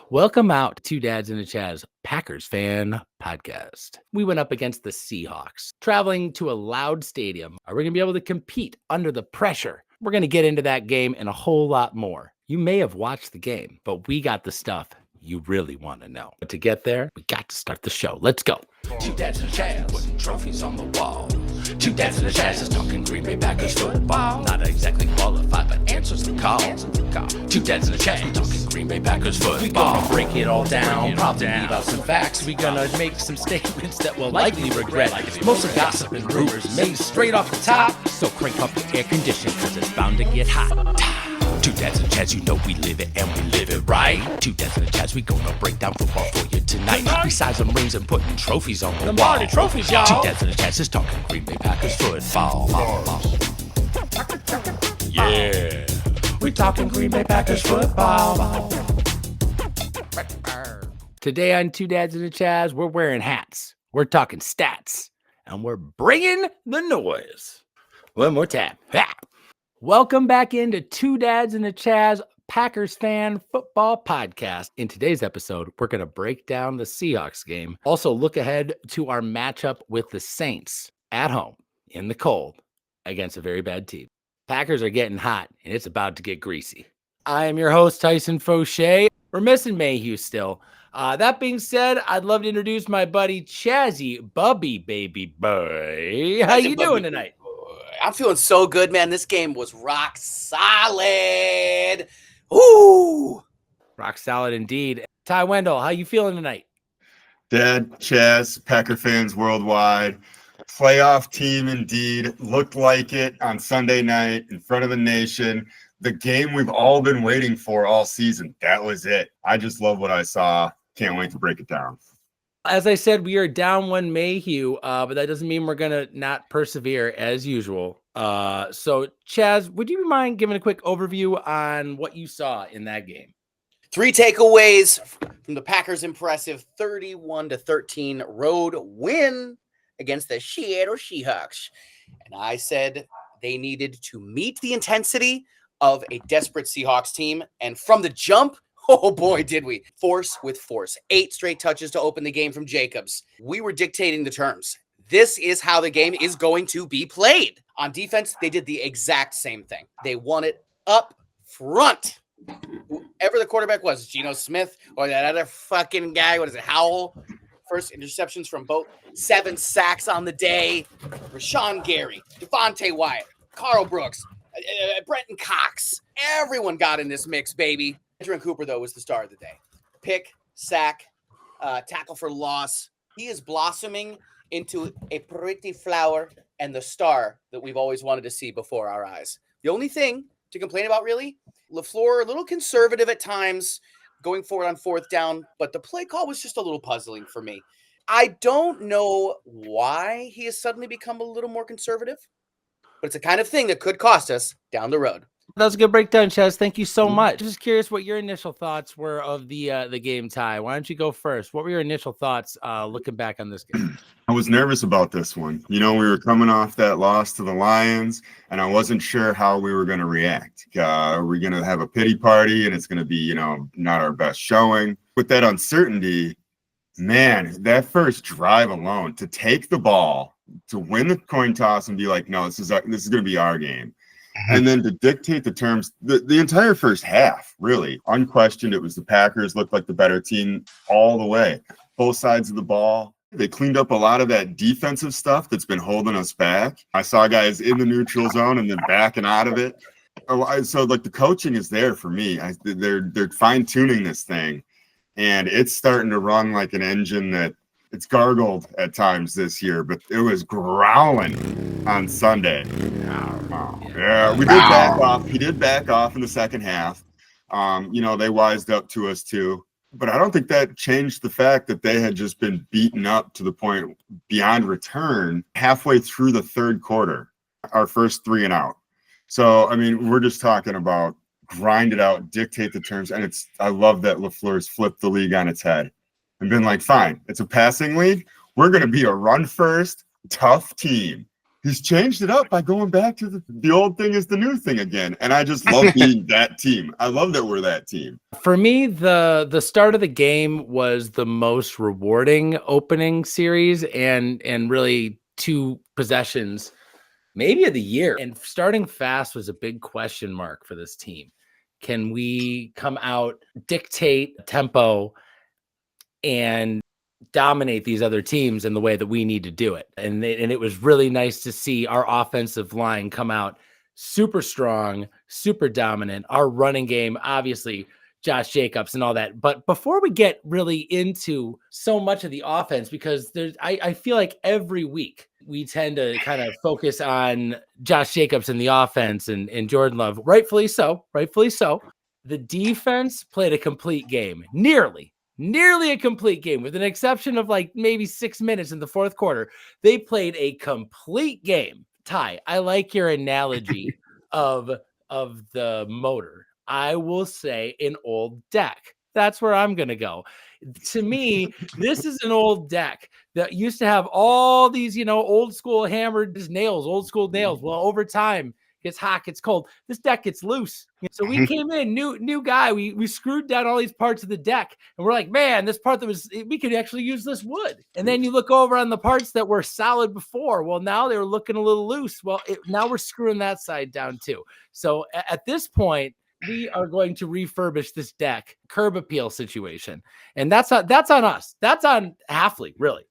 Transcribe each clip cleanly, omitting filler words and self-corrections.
Welcome out to Dads and a Chaz Packers fan podcast. We went up against the Seahawks, traveling to a loud stadium. Are we going to be able to compete under the pressure? We're going to get into that game and a whole lot more. You may have watched the game, but we got the stuff you really want to know. But to get there, we got to start the show. Let's go. Two Dads and a Chaz, putting trophies on the wall. Two Dads and a Chaz is talking Green Bay Packers football. Not exactly qualified, but answers the call. Two Dads and a Chaz, talking Green Bay Packers football. We gonna break it all down, probably leave out some facts. We gonna make some statements that we'll likely regret. Mostly gossip and rumors made straight off the top. So crank up your air condition, cause it's bound to get hot. Two Dads and a Chaz, you know we live it and we live it right. Two Dads and a Chaz, we gonna break down football for you tonight. Besides some rings and putting trophies on the wall. Trophies, y'all. Two Dads and a Chaz is talking Green Bay Packers football. Yeah, we talking Green Bay Packers football. Today on Two Dads and a Chaz, we're wearing hats. We're talking stats, and we're bringing the noise. One more time. Ha! Welcome back into Two Dads and a Chaz Packers fan football podcast. In today's episode, we're going to break down the Seahawks game. Also, look ahead to our matchup with the Saints at home in the cold against a very bad team. Packers are getting hot, and it's about to get greasy. I am your host, Tyson Fauché. We're missing Mayhew still. That being said, I'd love to introduce my buddy Chazzy Bubby Baby Boy. How you doing tonight? I'm feeling so good, man. This game was rock solid. Ooh. Rock solid indeed. Ty Wendell, how you feeling tonight? Dad, Chaz, Packer fans worldwide. Playoff team indeed. Looked like it on Sunday night in front of the nation. The game we've all been waiting for all season. That was it. I just love what I saw. Can't wait to break it down. As I said, we are down one Mayhew, but that doesn't mean we're going to not persevere as usual. So, Chaz, would you mind giving a quick overview on what you saw in that game? 3 takeaways from the Packers' impressive 31-13 road win against the Seattle Seahawks. And I said they needed to meet the intensity of a desperate Seahawks team. And from the jump, oh boy, did we. Force with force. 8 straight touches to open the game from Jacobs. We were dictating the terms. This is how the game is going to be played. On defense, they did the exact same thing. They won it up front. Whoever the quarterback was, Geno Smith or that other fucking guy, what is it, Howell? First interceptions from both. 7 sacks on the day. Rashawn Gary, Devontae Wyatt, Carl Brooks, Brenton Cox. Everyone got in this mix, baby. Adrian Cooper, though, was the star of the day. Pick, sack, tackle for loss. He is blossoming into a pretty flower and the star that we've always wanted to see before our eyes. The only thing to complain about, really, LaFleur, a little conservative at times, going forward on 4th down, but the play call was just a little puzzling for me. I don't know why he has suddenly become a little more conservative, but it's the kind of thing that could cost us down the road. That was a good breakdown, Chaz. Thank you so much. Just curious what your initial thoughts were of the game, Ty. Why don't you go first? What were your initial thoughts looking back on this game? I was nervous about this one. You know, we were coming off that loss to the Lions, and I wasn't sure how we were going to react. Are we going to have a pity party, and it's going to be, not our best showing? With that uncertainty, man, that first drive alone, to take the ball, to win the coin toss and be like, no, this is going to be our game. And then to dictate the terms, the entire first half, really, unquestioned, it was the Packers, looked like the better team all the way. Both sides of the ball. They cleaned up a lot of that defensive stuff that's been holding us back. I saw guys in the neutral zone and then backing out of it. So, like, the coaching is there for me. They're fine-tuning this thing, and it's starting to run like an engine that it's gargled at times this year, but it was growling on Sunday. Yeah, we did back off. He did back off in the second half. They wised up to us too. But I don't think that changed the fact that they had just been beaten up to the point beyond return halfway through the third quarter, our first 3 and out. So, I mean, we're just talking about grind it out, dictate the terms. And I love that LaFleur's flipped the league on its head and been like, fine, it's a passing league. We're going to be a run first, tough team. He's changed it up by going back to the old thing is the new thing again. And I just love being that team. I love that we're that team. For me, the start of the game was the most rewarding opening series and really 2 possessions, maybe of the year. And starting fast was a big question mark for this team. Can we come out, dictate tempo, and dominate these other teams in the way that we need to do it? And it was really nice to see our offensive line come out super strong, super dominant. Our running game, obviously, Josh Jacobs and all that. But before we get really into so much of the offense, because I feel like every week we tend to kind of focus on Josh Jacobs and the offense and Jordan Love, rightfully so. The defense played a complete game, nearly a complete game, with an exception of like maybe 6 minutes in the fourth quarter. They played a complete game. Ty, I like your analogy of the motor. I will say an old deck. That's where I'm going to go. To me, this is an old deck that used to have all these, old school hammered nails, old school nails. Well, over time, gets hot, gets cold. This deck gets loose. So we came in, new guy. We screwed down all these parts of the deck, and we're like, man, this part we could actually use this wood. And then you look over on the parts that were solid before. Well, now they were looking a little loose. Well, now we're screwing that side down too. So at this point, we are going to refurbish this deck, curb appeal situation. And that's on us. That's on Hafley, really.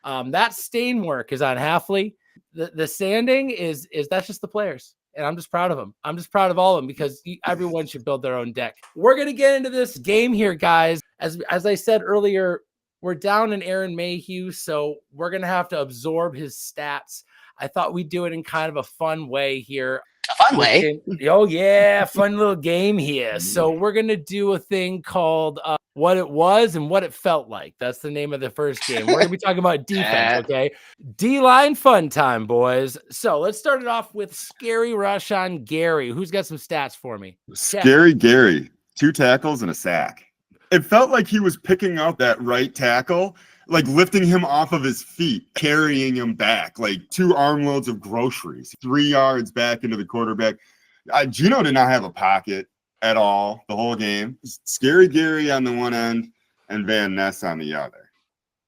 That stain work is on Hafley. The sanding is that's just the players. And I'm just proud of them. I'm just proud of all of them because everyone should build their own deck. We're going to get into this game here, guys. As I said earlier, we're down in Aaron Mayhew, so we're going to have to absorb his stats. I thought we'd do it in kind of a fun way here. A fun way? Oh, yeah. Fun little game here. So we're going to do a thing called What It Was and What It Felt Like. That's the name of the first game. We're going to be talking about defense, okay? D-line fun time, boys. So let's start it off with Scary Rashawn Gary. Who's got some stats for me? Scary Gary, 2 tackles and a sack. It felt like he was picking up that right tackle, like lifting him off of his feet, carrying him back, like 2 armloads of groceries, 3 yards back into the quarterback. Gino did not have a pocket at all the whole game. Scary Gary on the one end and Van Ness on the other.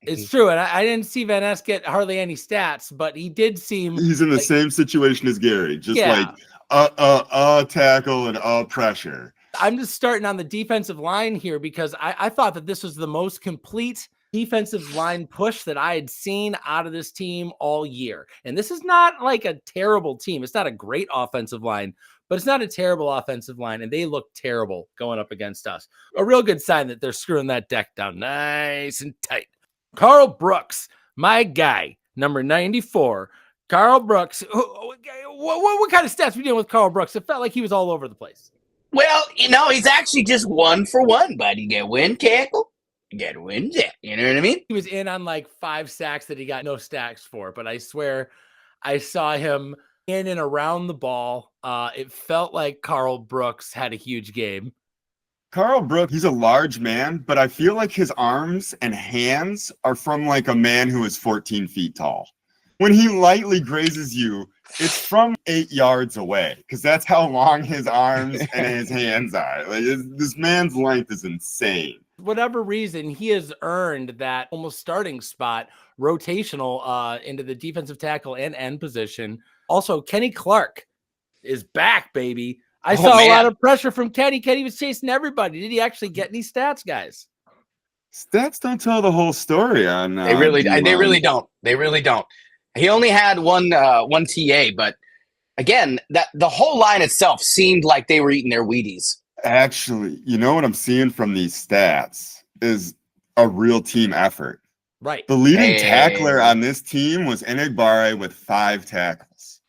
It's true, and I didn't see Van Ness get hardly any stats, but he did seem he's in the same situation as Gary, just like a tackle and a pressure. I'm just starting on the defensive line here because I thought that this was the most complete defensive line push that I had seen out of this team all year. And this is not like a terrible team. It's not a great offensive line, but it's not a terrible offensive line. And they look terrible going up against us. A real good sign that they're screwing that deck down nice and tight. Carl Brooks, my guy, number 94. Carl Brooks. What kind of stats we doing with Carl Brooks? It felt like he was all over the place. Well, he's actually just 1 for 1, buddy. You get win tackle, you get win that. You know what I mean? He was in on like 5 sacks that he got no stacks for, but I swear I saw him in and around the ball. It felt like Carl Brooks had a huge game. Carl Brooks, he's a large man, but I feel like his arms and hands are from like a man who is 14 feet tall. When he lightly grazes you, it's from 8 yards away because that's how long his arms and his hands are. Like this man's length is insane. Whatever reason, he has earned that almost starting spot, rotational into the defensive tackle and end position. Also, Kenny Clark is back, baby. I saw a lot of pressure from Kenny. Kenny was chasing everybody. Did he actually get any stats, guys? Stats don't tell the whole story on. They really don't. They really don't. He only had one TA, but again, that the whole line itself seemed like they were eating their Wheaties. Actually, you know what I'm seeing from these stats is a real team effort. Right. The leading tackler on this team was Enagbare with 5 tackles.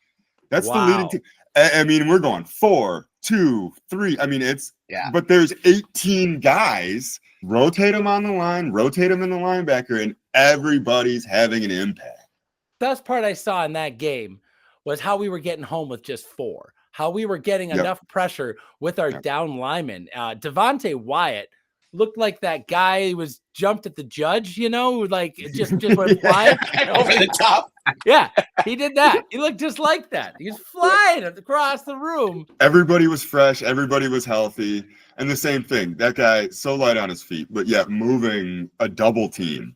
That's the leading team. I mean, we're going 4, 2, 3. I mean, but there's 18 guys. Rotate them on the line, rotate them in the linebacker, and everybody's having an impact. Best part I saw in that game was how we were getting home with just 4. How we were getting enough pressure with our down linemen. Devontae Wyatt looked like that guy who was jumped at the judge, who like just went flying Over the top. Yeah, he did that. He looked just like that. He was flying across the room. Everybody was fresh. Everybody was healthy. And the same thing, that guy, so light on his feet, but yet moving a double team.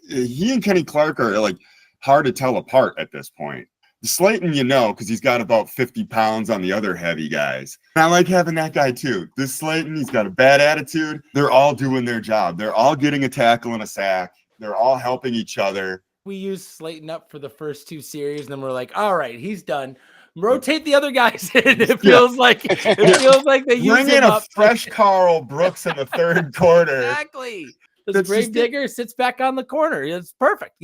He and Kenny Clark are like hard to tell apart at this point. Slayton, because he's got about 50 pounds on the other heavy guys. And I like having that guy too. This Slayton, he's got a bad attitude. They're all doing their job. They're all getting a tackle and a sack. They're all helping each other. We used Slayton up for the first 2 series, and then we're like, all right, he's done. Rotate the other guys in. It feels like they use Bring in a fresh Carl Brooks in the third quarter. Exactly. The grave digger sits back on the corner. It's perfect,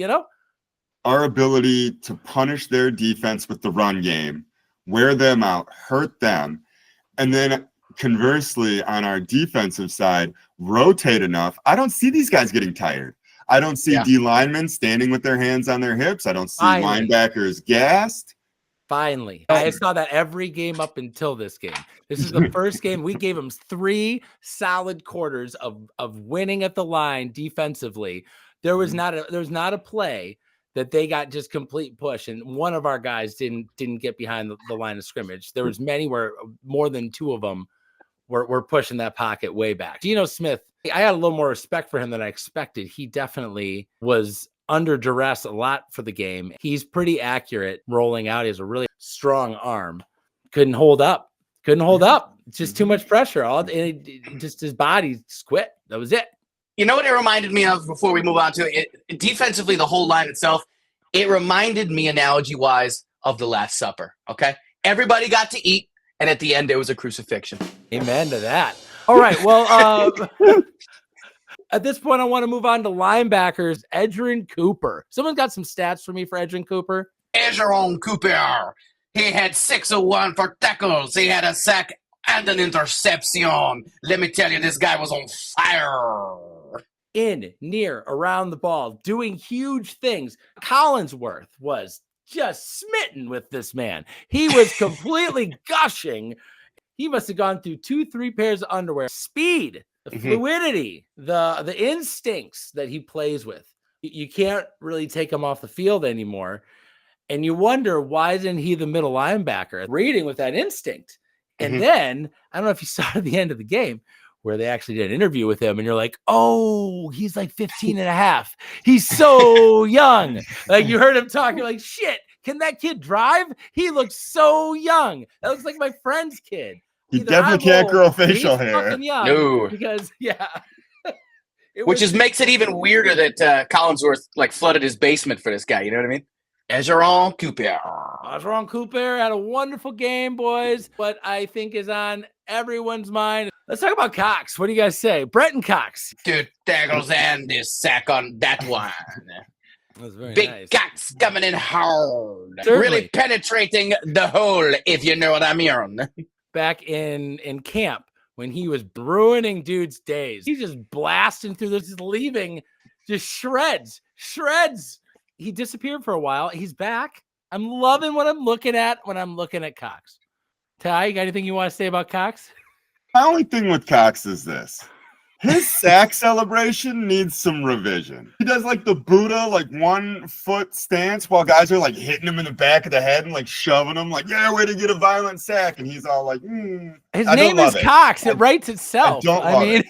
Our ability to punish their defense with the run game, wear them out, hurt them, and then conversely on our defensive side, rotate enough. I don't see these guys getting tired. I don't see D linemen standing with their hands on their hips. I don't see linebackers gassed. Finally. I saw that every game up until this game. This is the first game we gave them 3 solid quarters of winning at the line defensively. There was not a play that they got just complete push, and one of our guys didn't get behind the line of scrimmage. There was many where more than 2 of them were pushing that pocket way back. Geno Smith, I had a little more respect for him than I expected. He definitely was under duress a lot for the game. He's pretty accurate rolling out. He has a really strong arm. Couldn't hold up. It's just too much pressure. Just his body just quit. That was it. You know what it reminded me of before we move on to it? Defensively, the whole line itself, it reminded me analogy-wise of the Last Supper, okay? Everybody got to eat, and at the end, there was a crucifixion. Amen to that. All right, well, at this point, I want to move on to linebackers. Edgerrin Cooper. Someone got some stats for me for Edgerrin Cooper? Edgerrin Cooper. He had 601 for tackles. He had a sack and an interception. Let me tell you, this guy was on fire. In, near, around the ball, doing huge things. Collinsworth was just smitten with this man. He was completely gushing. He must have gone through 2-3 pairs of underwear. Speed, the fluidity, the instincts that he plays with. You can't really take him off the field anymore. And you wonder, why isn't he the middle linebacker reading with that instinct? And then, I don't know if you saw at the end of the game where they actually did an interview with him, and you're like, oh, he's like 15 and a half. He's so young. Like, you heard him talk, you're like, shit, can that kid drive? He looks so young. That looks like my friend's kid. He definitely can't grow facial hair. No. Because, Which makes it even weirder that Collinsworth like flooded his basement for this guy. You know what I mean? Edgerrin Cooper had a wonderful game, boys. What I think is on everyone's mind. Let's talk about Cox. What do you guys say? Brenton Cox. 2 tackles and this sack on that one. That was very Big nice. Cox coming in hard. Certainly. Really penetrating the hole, if you know what I mean. Back in camp when he was ruining dudes' days. He's just blasting through this, just leaving just shreds. He disappeared for a while. He's back. I'm loving what I'm looking at when I'm looking at Cox. Ty, you got anything you want to say about Cox? My only thing with Cox is this. His sack celebration needs some revision. He does like the Buddha, like 1 foot stance while guys are like hitting him in the back of the head and like shoving him like, yeah, way to get a violent sack. And he's all like, His name is Cox. It writes itself. I mean,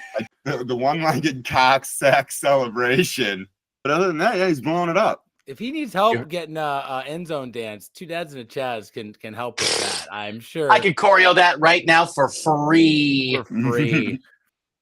the one-legged Cox sack celebration. But other than that, yeah, he's blowing it up. If he needs help getting end zone dance, 2 dads and a Chaz can help with that. I'm sure. I could choreo that right now for free.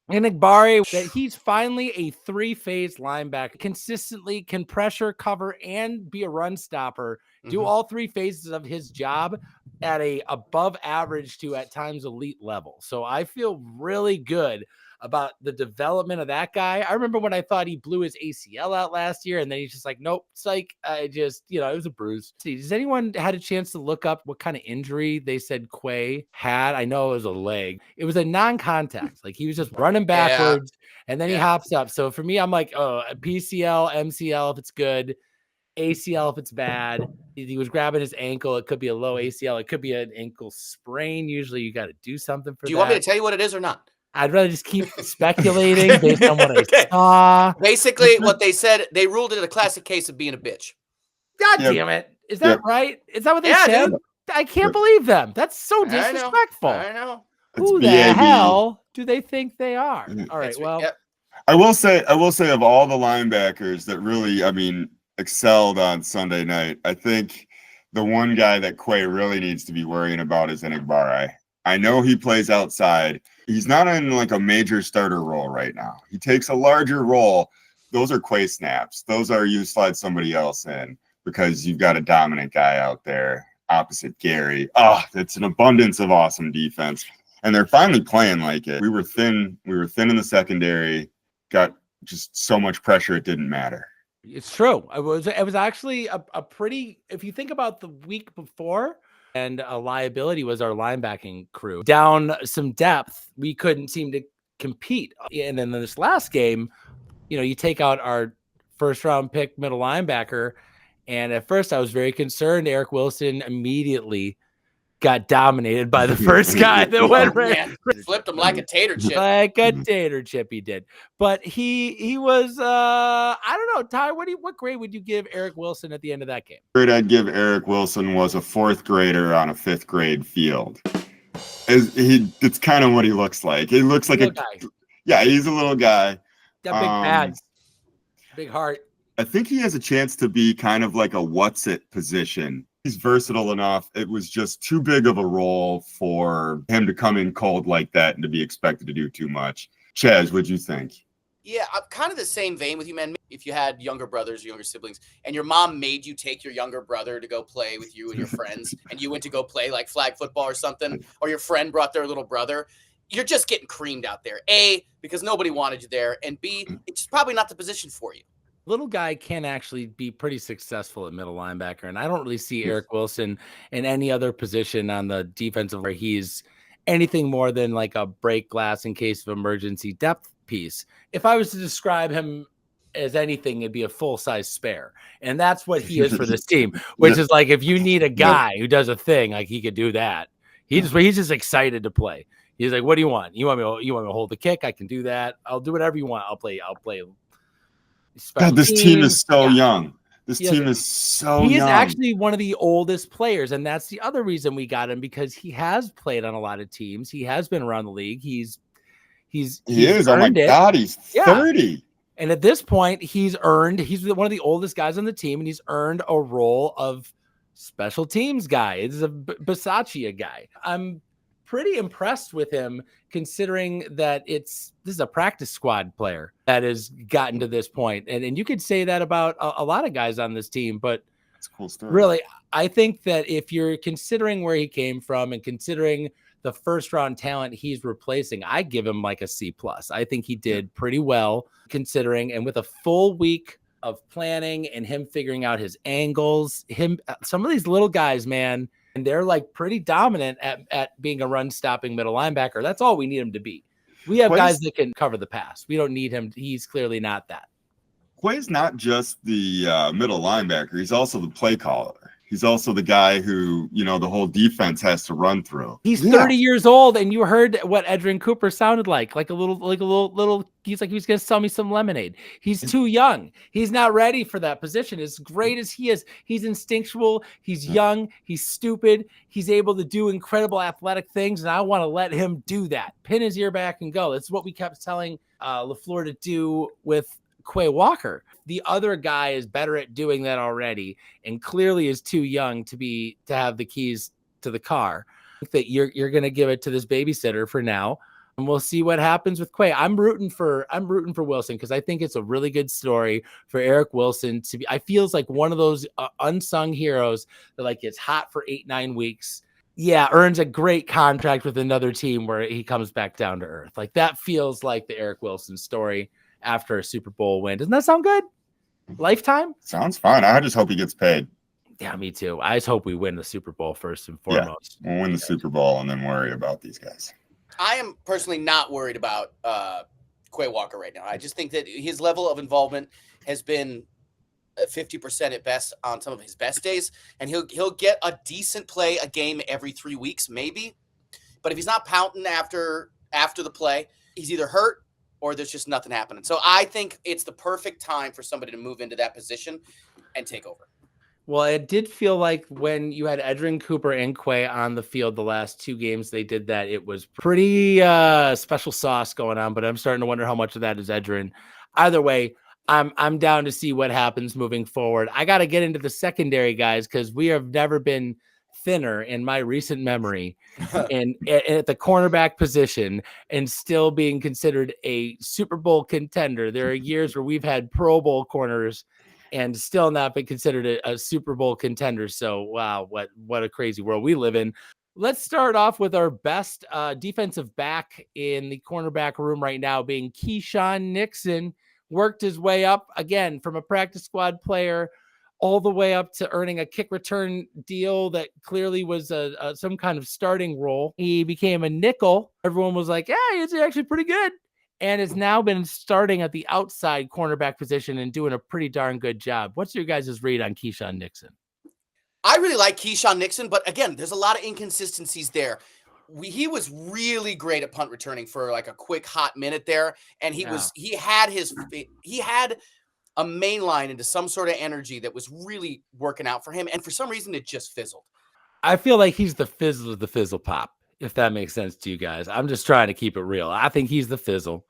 And Igbari, that he's finally a 3-phase linebacker, consistently can pressure, cover, and be a run stopper. Do all 3 phases of his job at a above average to at times elite level. So I feel really good about the development of that guy. I remember when I thought he blew his ACL out last year, and then he's just like, nope, psych. I just, it was a bruise. Does anyone had a chance to look up what kind of injury they said Quay had? I know it was a leg. It was a non-contact. Like, he was just running backwards, and then he hops up. So for me, I'm like, oh, PCL, MCL if it's good, ACL if it's bad. He was grabbing his ankle. It could be a low ACL. It could be an ankle sprain. Usually you got to do something for that. Do you want me to tell you what it is or not? I'd rather just keep speculating based on what I Okay. saw. Basically, what they said, they ruled it a classic case of being a bitch. God Yep. damn it. Is that Yep. right? Is that what they Yeah, said? dude. I can't Yep. believe them. That's so I know. disrespectful. I know. It's Who the BAB. hell do they think they are? Mhm. All right, That's well, yep. I will say of all the linebackers that really, excelled on Sunday night, I think the one guy that Quay really needs to be worrying about is Enigbare. I know he plays outside. He's not in like a major starter role right now. He takes a larger role. Those are Quay snaps. Those are you slide somebody else in because you've got a dominant guy out there opposite Gary. Oh, it's an abundance of awesome defense. And they're finally playing like it. We were thin in the secondary, got just so much pressure it didn't matter. it's true. It was actually a pretty, if you think about the week before, and a liability was our linebacking crew. Down some depth, we couldn't seem to compete. And then this last game, you take out our first round pick middle linebacker. And at first I was very concerned. Eric Wilson immediately got dominated by the first guy that went right. Man, flipped him like a tater chip. Like a tater chip he did. But he was I don't know, Ty, what grade would you give Eric Wilson at the end of that game? The grade I'd give Eric Wilson was a fourth grader on a fifth grade field. It's kind of what he looks like. He looks like guy. Yeah, he's a little guy. Got big pads, big heart. I think he has a chance to be kind of like a what's it position. He's versatile enough. It was just too big of a role for him to come in cold like that and to be expected to do too much. Chaz, what'd you think? Yeah, I'm kind of the same vein with you, man. If you had younger brothers, younger siblings, and your mom made you take your younger brother to go play with you and your friends, and you went to go play like flag football or something, or your friend brought their little brother, you're just getting creamed out there. A, because nobody wanted you there, and B, it's probably not the position for you. Little guy can actually be pretty successful at middle linebacker. And I don't really see Eric Wilson in any other position on the defensive where he's anything more than like a break glass in case of emergency depth piece. If I was to describe him as anything, it'd be a full-size spare. And that's what he is for this team, which is like if you need a guy who does a thing, like he could do that. He's just excited to play. He's like, what do you want? You want me to hold the kick? I can do that. I'll do whatever you want. I'll play. God, this team is so young. This team is so young. He is actually one of the oldest players, and that's the other reason we got him, because he has played on a lot of teams. He has been around the league. He is. Oh my God, he's 30. And at this point, he's one of the oldest guys on the team, and he's earned a role of special teams guy. It's a Bisaccia guy. I'm pretty impressed with him, considering that this is a practice squad player that has gotten to this point. And you could say that about a lot of guys on this team, but it's a cool story. Really, I think that if you're considering where he came from and considering the first round talent he's replacing, I give him like a C+. I think he did pretty well considering, and with a full week of planning and him figuring out his angles, some of these little guys, man, and they're like pretty dominant at being a run stopping middle linebacker. That's all we need him to be. We have guys that can cover the pass. We don't need him. He's clearly not that. Quay's not just the middle linebacker. He's also the play caller. He's also the guy who, the whole defense has to run through. He's 30 years old, and you heard what Edrin Cooper sounded like a little. He's like he was going to sell me some lemonade. He's too young. He's not ready for that position. As great as he is, he's instinctual. He's young. He's stupid. He's able to do incredible athletic things, and I want to let him do that. Pin his ear back and go. That's what we kept telling LaFleur to do with Quay Walker. The other guy is better at doing that already, and clearly is too young to have the keys to the car. That you're going to give it to this babysitter for now, and we'll see what happens with Quay. I'm rooting for Wilson, because I think it's a really good story for Eric Wilson to be. I feels like one of those unsung heroes that like gets hot for 8-9 weeks. Yeah, earns a great contract with another team where he comes back down to earth. Like that feels like the Eric Wilson story after a Super Bowl win. Doesn't that sound good? Lifetime? Sounds fine. I just hope he gets paid. Yeah, me too. I just hope we win the Super Bowl first and foremost. Yeah, we'll win the Super Bowl and then worry about these guys. I am personally not worried about Quay Walker right now. I just think that his level of involvement has been 50% at best on some of his best days, and he'll get a decent play a game every 3 weeks, maybe. But if he's not pouting after the play, he's either hurt or there's just nothing happening. So I think it's the perfect time for somebody to move into that position and take over. Well, it did feel like when you had Edrin Cooper and Quay on the field the last 2 games they did that, it was pretty special sauce going on, but I'm starting to wonder how much of that is Edrin. Either way, I'm down to see what happens moving forward. I got to get into the secondary guys because we have never been thinner in my recent memory and at the cornerback position and still being considered a Super Bowl contender. There are years where we've had Pro Bowl corners and still not been considered a Super Bowl contender. So, wow, what a crazy world we live in. Let's start off with our best defensive back in the cornerback room right now, being Keyshawn Nixon. Worked his way up again from a practice squad player all the way up to earning a kick return deal that clearly was some kind of starting role. He became a nickel. Everyone was like, yeah, he's actually pretty good. And has now been starting at the outside cornerback position and doing a pretty darn good job. What's your guys' read on Keyshawn Nixon? I really like Keyshawn Nixon, but again, there's a lot of inconsistencies there. He was really great at punt returning for like a quick hot minute there, and he had a main line into some sort of energy that was really working out for him, and for some reason it just fizzled. I feel like he's the fizzle of the fizzle pop, if that makes sense to you guys. I'm just trying to keep it real. I think he's the fizzle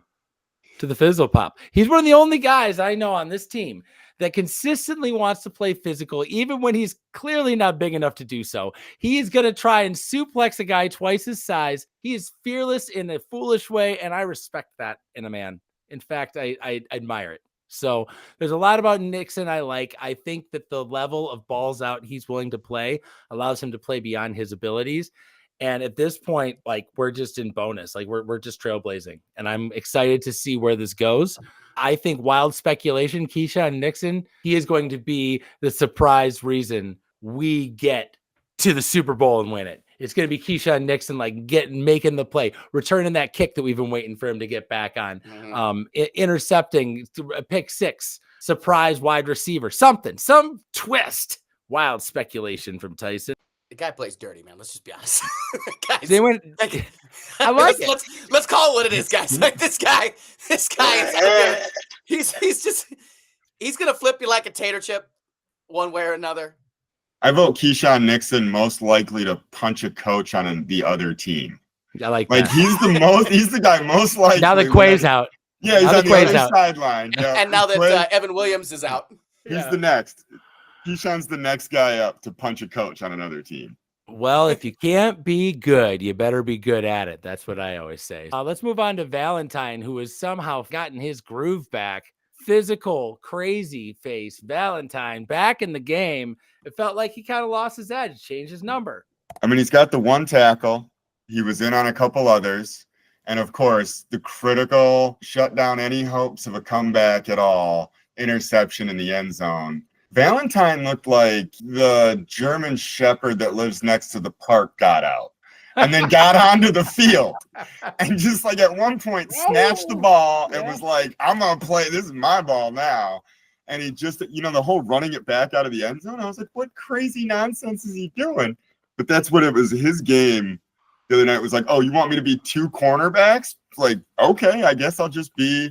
to the fizzle pop. He's one of the only guys I know on this team that consistently wants to play physical, even when he's clearly not big enough to do so. He is going to try and suplex a guy twice his size. He is fearless in a foolish way, and I respect that in a man. In fact, I admire it. So there's a lot about Nixon I like. I think that the level of balls out he's willing to play allows him to play beyond his abilities. And at this point, like, we're just in bonus, like we're just trailblazing, and I'm excited to see where this goes. I think wild speculation, Keyshawn Nixon, he is going to be the surprise reason we get to the Super Bowl and win it. It's going to be Keyshawn Nixon, like making the play, returning that kick that we've been waiting for him to get back on, intercepting a pick 6, surprise wide receiver, some twist. Wild speculation from Tyson. The guy plays dirty, man. Let's just be honest. Guys, they went. I like it. Let's call it what it is, guys. Like this guy is he's gonna flip you like a tater chip, one way or another. I vote Keyshawn Nixon most likely to punch a coach on the other team. I like that. He's the guy most likely. Now that Quay's out. Yeah, he's on the other sideline. Yeah, and now that Evan Williams is out. He's the next. Keyshawn's the next guy up to punch a coach on another team. Well, if you can't be good, you better be good at it. That's what I always say. Let's move on to Valentine, who has somehow gotten his groove back. Physical, crazy face Valentine back in the game. It felt like he kind of lost his edge, changed his number. I mean, he's got the 1 tackle. He was in on a couple others. And of course, the critical shut down any hopes of a comeback at all. Interception in the end zone. Valentine looked like the German shepherd that lives next to the park got out and then got onto the field and just like at one point snatched the ball and was like, I'm going to play. This is my ball now. And he just, the whole running it back out of the end zone. I was like, what crazy nonsense is he doing? But that's what it was. His game the other night was like, oh, you want me to be 2 cornerbacks? Like, okay, I guess I'll just be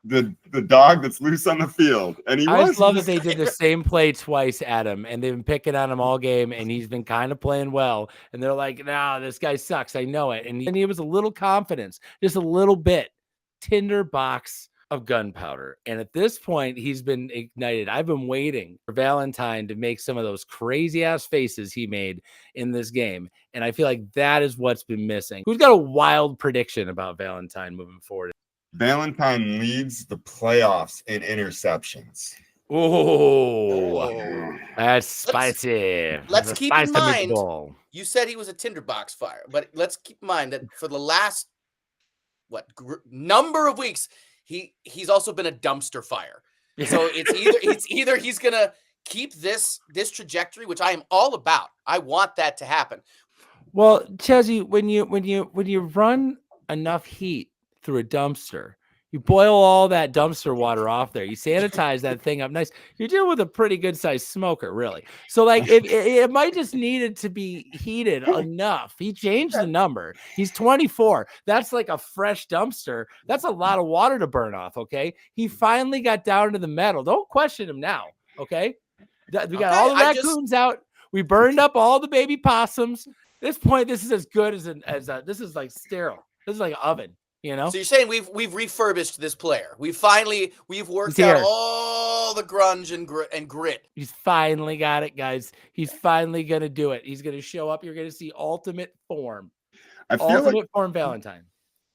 the dog that's loose on the field. And I just love that they did the same play twice at him, and they've been picking on him all game, and he's been kind of playing well. And they're like, nah, this guy sucks. I know it. And he was a little confidence, just a little bit. Tinderbox of gunpowder. And at this point, he's been ignited. I've been waiting for Valentine to make some of those crazy ass faces he made in this game. And I feel like that is what's been missing. Who's got a wild prediction about Valentine moving forward? Valentine leads the playoffs in interceptions. Oh, that's spicy. Let's keep in mind, you said he was a tinderbox fire, but let's keep in mind that for the last number of weeks, he's also been a dumpster fire. So it's either he's gonna keep this trajectory, which I am all about. I want that to happen. Well, Chezzy, when you run enough heat through a dumpster, You boil all that dumpster water off there. You sanitize that thing up nice. You're dealing with a pretty good sized smoker, really. So like it might just needed to be heated enough. He changed the number. He's 24. That's like a fresh dumpster. That's a lot of water to burn off. Okay. He finally got down to the metal. Don't question him now. Okay. We got all the raccoons out. We burned up all the baby possums. At this point, this is as good as this is like sterile. This is like an oven. You know, so you're saying we've refurbished this player. We've worked out all the grunge and grit. He's finally got it, guys. He's finally gonna do it. He's gonna show up. You're gonna see ultimate form. I feel like form Valentine.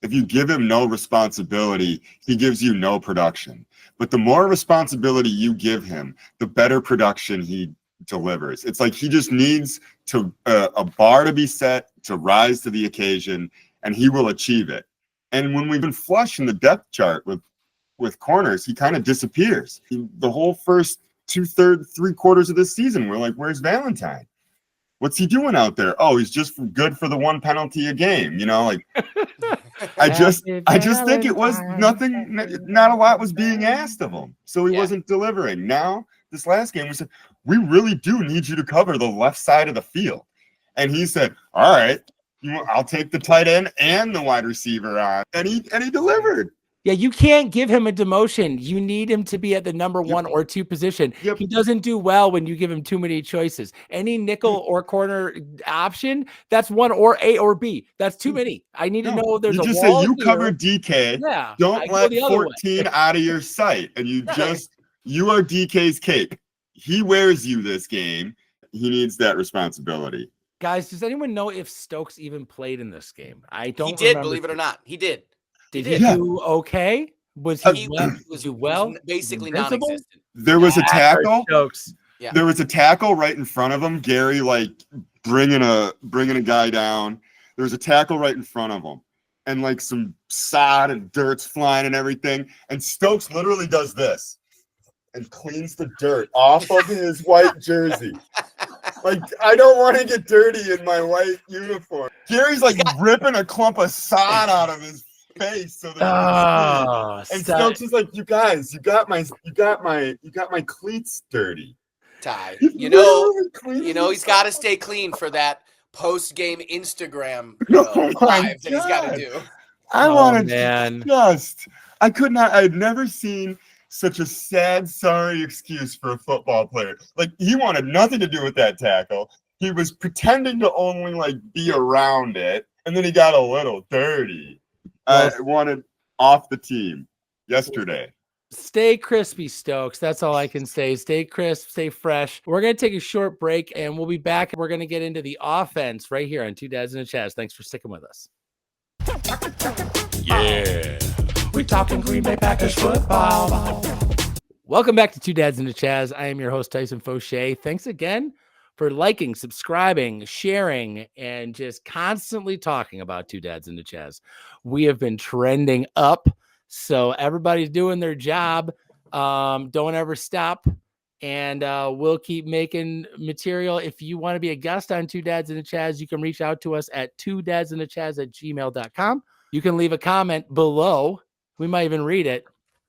if you give him no responsibility, he gives you no production. But the more responsibility you give him, the better production he delivers. It's like he just needs to a bar to be set to rise to the occasion, and he will achieve it. And when we've been flush in the depth chart with corners, he kind of disappears. The whole first 3/4 of this season, we're like, where's Valentine? What's he doing out there? Oh, he's just good for the one penalty a game. You know, like I just think it was nothing. Not a lot was being asked of him, so he wasn't delivering. Now, this last game, we said, we really do need you to cover the left side of the field. And he said, all right. I'll take the tight end and the wide receiver on, and he delivered. Yeah, you can't give him a demotion. You need him to be at the number 1 or 2 position. He doesn't do well when you give him too many choices. Any nickel or corner option, that's 1 or A or B. That's too many. I need to know if there's a just wall say you here. cover DK. Yeah, don't let 14 out of your sight, and you are DK's cape. He wears you this game. He needs that responsibility. Guys, does anyone know if Stokes even played in this game? I don't. He did, believe it or not. He did. Did he do okay? Was he well? Basically non-existent. There was a tackle. Stokes. Yeah. There was a tackle right in front of him. Gary like bringing a guy down. There was a tackle right in front of him, and like some sod and dirt's flying and everything. And Stokes literally does this and cleans the dirt off of his white jersey. Like, I don't want to get dirty in my white uniform. Gary's like ripping a clump of sod out of his face so that and Stokes is like, you guys, you got my cleats dirty. Ty, you know he's got to stay clean for that post-game Instagram live that he's got to do. I'd never seen such a sad, sorry excuse for a football player. Like, he wanted nothing to do with that tackle. He was pretending to only like be around it, and then he got a little dirty. I wanted off the team yesterday. Stay crispy, Stokes. That's all I can say. Stay crisp, stay fresh. We're going to take a short break, and we'll be back. We're going to get into the offense right here on Two Dads and a Chaz. Thanks for sticking with us. Yeah. We're talking Green Bay Packers football. Welcome back to Two Dads and a Chaz. I am your host, Tyson Fauché. Thanks again for liking, subscribing, sharing, and just constantly talking about Two Dads and a Chaz. We have been trending up, so everybody's doing their job. Don't ever stop, and we'll keep making material. If you want to be a guest on Two Dads and a Chaz, you can reach out to us at twodadsandachaz@gmail.com. You can leave a comment below. We might even read it.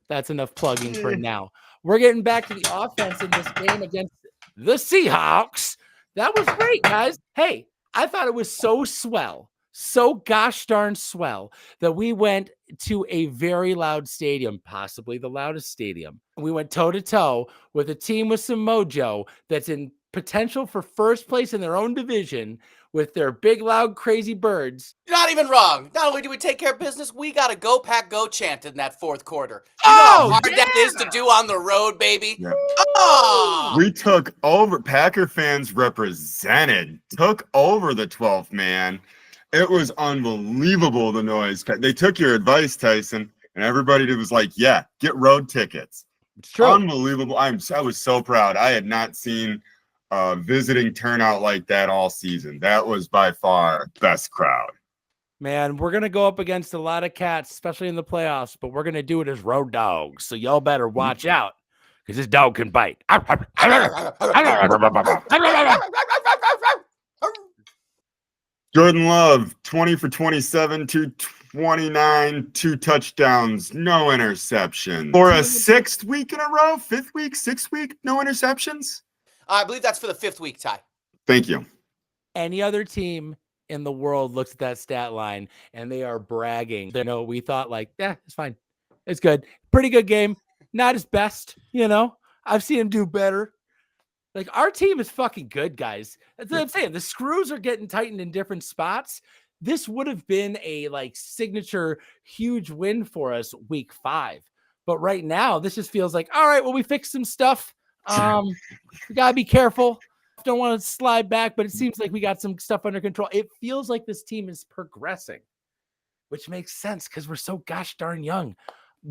That's enough plugging for now. We're getting back to the offense in this game against the Seahawks. That was great, guys. Hey, I thought it was so swell, so gosh darn swell, that we went to a very loud stadium, possibly the loudest stadium. We went toe-to-toe with a team with some mojo that's in potential for first place in their own division with their big, loud, crazy birds. You're not even wrong. Not only do we take care of business, we got a Go Pack Go chant in that fourth quarter. You know how hard that is to do on the road, baby? Yeah. Oh! We took over. Packer fans took over the 12th man. It was unbelievable, the noise. They took your advice, Tyson, and everybody was like, yeah, get road tickets. It's true. Unbelievable. I was so proud. I had not seen visiting turnout like that all season. That was by far best crowd. Man, we're going to go up against a lot of cats, especially in the playoffs, but we're going to do it as road dogs. So y'all better watch out because this dog can bite. Jordan Love, 20 for 27, 129, 2 touchdowns, no interception. For a 6th week in a row, 5th week, 6th week, no interceptions? I believe that's for the 5th week, Ty. Thank you. Any other team in the world looks at that stat line and they are bragging. They know we thought like, yeah, it's fine. It's good. Pretty good game. Not his best, I've seen him do better. Like, our team is fucking good, guys. That's what I'm saying. The screws are getting tightened in different spots. This would have been a signature huge win for us week 5. But right now, this just feels like, all right, well, we fixed some stuff. We gotta be careful. Don't want to slide back, but it seems like we got some stuff under control. It feels like this team is progressing, which makes sense because we're so gosh darn young.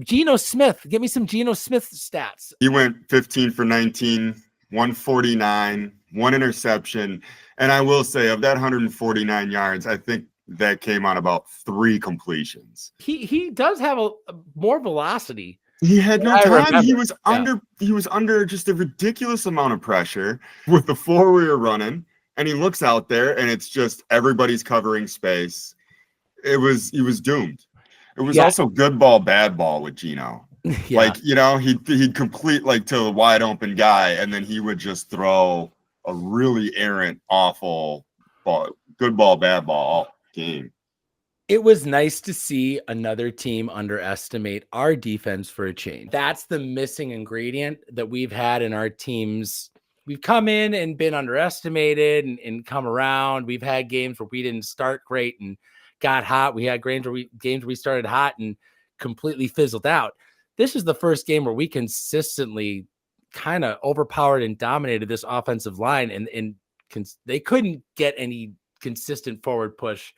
Geno Smith, give me some Geno Smith stats. He went 15 for 19, 149, 1 interception. And I will say, of that 149 yards, I think that came on about 3 completions. He does have a more velocity. He had no I time. remember. He was under just a ridiculous amount of pressure with the 4 we were running. And he looks out there and it's just everybody's covering space. He was doomed. It was also good ball, bad ball with Geno. Yeah. He'd complete to a wide open guy, and then he would just throw a really errant, awful ball, good ball, bad ball all game. It was nice to see another team underestimate our defense for a change. That's the missing ingredient that we've had in our teams. We've come in and been underestimated and come around. We've had games where we didn't start great and got hot. We had games where we started hot and completely fizzled out. This is the first game where we consistently kind of overpowered and dominated this offensive line, and they couldn't get any consistent forward push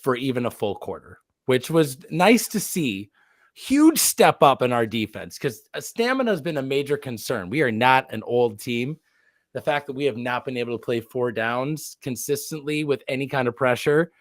for even a full quarter, which was nice to see. Huge step up in our defense because stamina has been a major concern. We are not an old team. The fact that we have not been able to play 4 downs consistently with any kind of pressure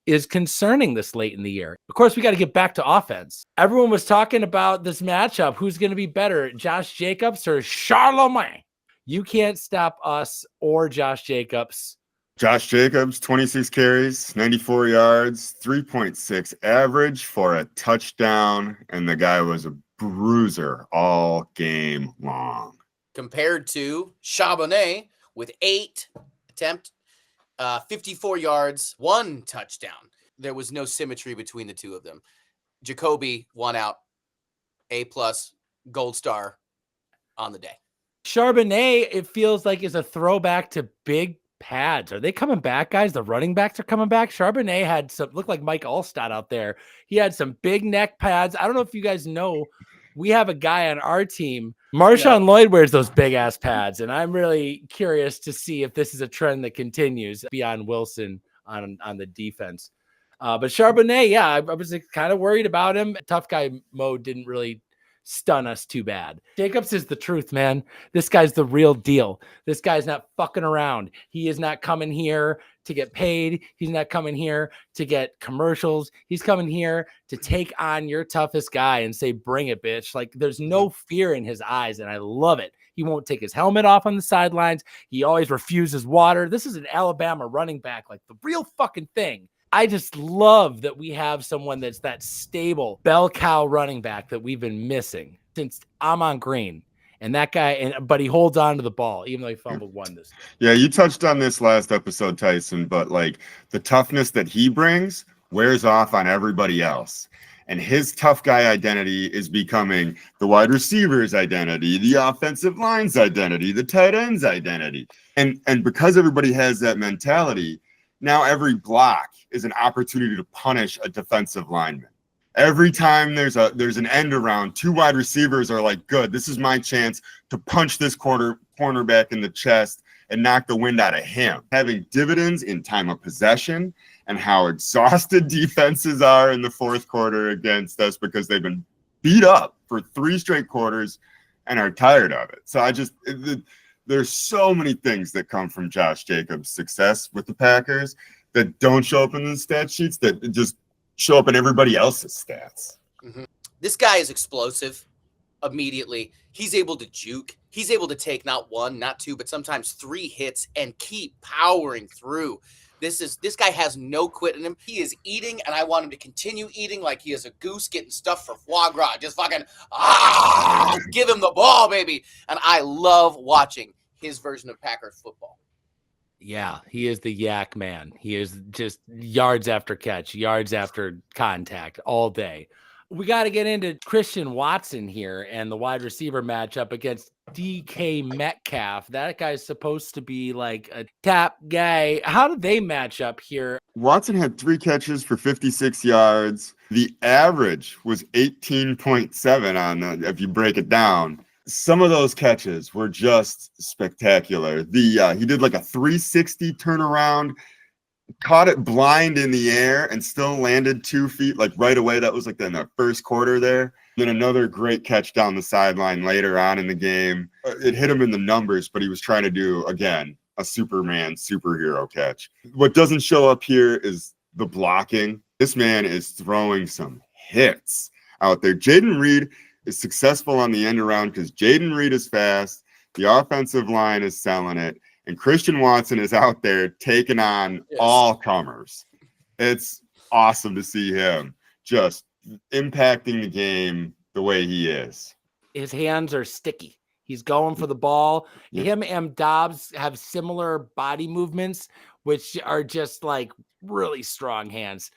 is concerning this late in the year. Of course, we got to get back to offense. Everyone was talking about this matchup. Who's going to be better, Josh Jacobs or Charlemagne? You can't stop us or Josh Jacobs. Josh Jacobs, 26 carries, 94 yards, 3.6 average for a touchdown, and the guy was a bruiser all game long. Compared to Charbonnet with 8 attempts, 54 yards, 1 touchdown. There was no symmetry between the two of them. Jacoby won out, A+, gold star on the day. Charbonnet, it feels like, is a throwback to big pads. Are they coming back, guys? The running backs are coming back. Charbonnet had looked like Mike Allstott out there. He had some big neck pads. I don't know if you guys know, we have a guy on our team. Marshawn Lloyd wears those big ass pads, and I'm really curious to see if this is a trend that continues beyond Wilson on the defense. But Charbonnet, I was kind of worried about him. Tough guy mode didn't really stun us too bad. Jacobs is the truth, man. This guy's the real deal. This guy's not fucking around. He is not coming here to get paid. He's not coming here to get commercials. He's coming here to take on your toughest guy and say, bring it, bitch. Like, there's no fear in his eyes, and I love it. He won't take his helmet off on the sidelines. He always refuses water. This is an Alabama running back, like the real fucking thing. I just love that we have someone that's that stable bell cow running back that we've been missing since Amon Green. And that guy, but he holds on to the ball, even though he fumbled one this game. Yeah, you touched on this last episode, Tyson, but the toughness that he brings wears off on everybody else. And his tough guy identity is becoming the wide receiver's identity, the offensive line's identity, the tight end's identity. And because everybody has that mentality, now every block is an opportunity to punish a defensive lineman. Every time there's an end around, 2 wide receivers are like, good, this is my chance to punch this cornerback in the chest and knock the wind out of him. Having dividends in time of possession and how exhausted defenses are in the 4th quarter against us because they've been beat up for 3 straight quarters and are tired of it. So there's so many things that come from Josh Jacobs' success with the Packers that don't show up in the stat sheets, that just show up in everybody else's stats. Mm-hmm. This guy is explosive immediately. He's able to juke. He's able to take not 1, not 2, but sometimes 3 hits and keep powering through. This guy has no quit in him. He is eating, and I want him to continue eating like he is a goose getting stuffed for foie gras. Just fucking give him the ball, baby. And I love watching his version of Packers football. Yeah, he is the yak man. He is just yards after catch, yards after contact all day. We got to get into Christian Watson here and the wide receiver matchup against DK Metcalf. That guy's supposed to be like a top guy. How did they match up here? Watson had 3 catches for 56 yards. The average was 18.7 on if you break it down. Some of those catches were just spectacular. He did like a 360 turnaround, caught it blind in the air and still landed 2 feet like right away. That was like in the first quarter there. Then another great catch down the sideline later on in the game. It hit him in the numbers, but he was trying to do, again, a Superman superhero catch. What doesn't show up here is the blocking. This man is throwing some hits out there. Jayden Reed is successful on the end around because Jayden Reed is fast. The offensive line is selling it. And Christian Watson is out there taking on all comers. It's awesome to see him just impacting the game the way he is. His hands are sticky. He's going for the ball. Yeah. Him and Dobbs have similar body movements, which are just like really strong hands.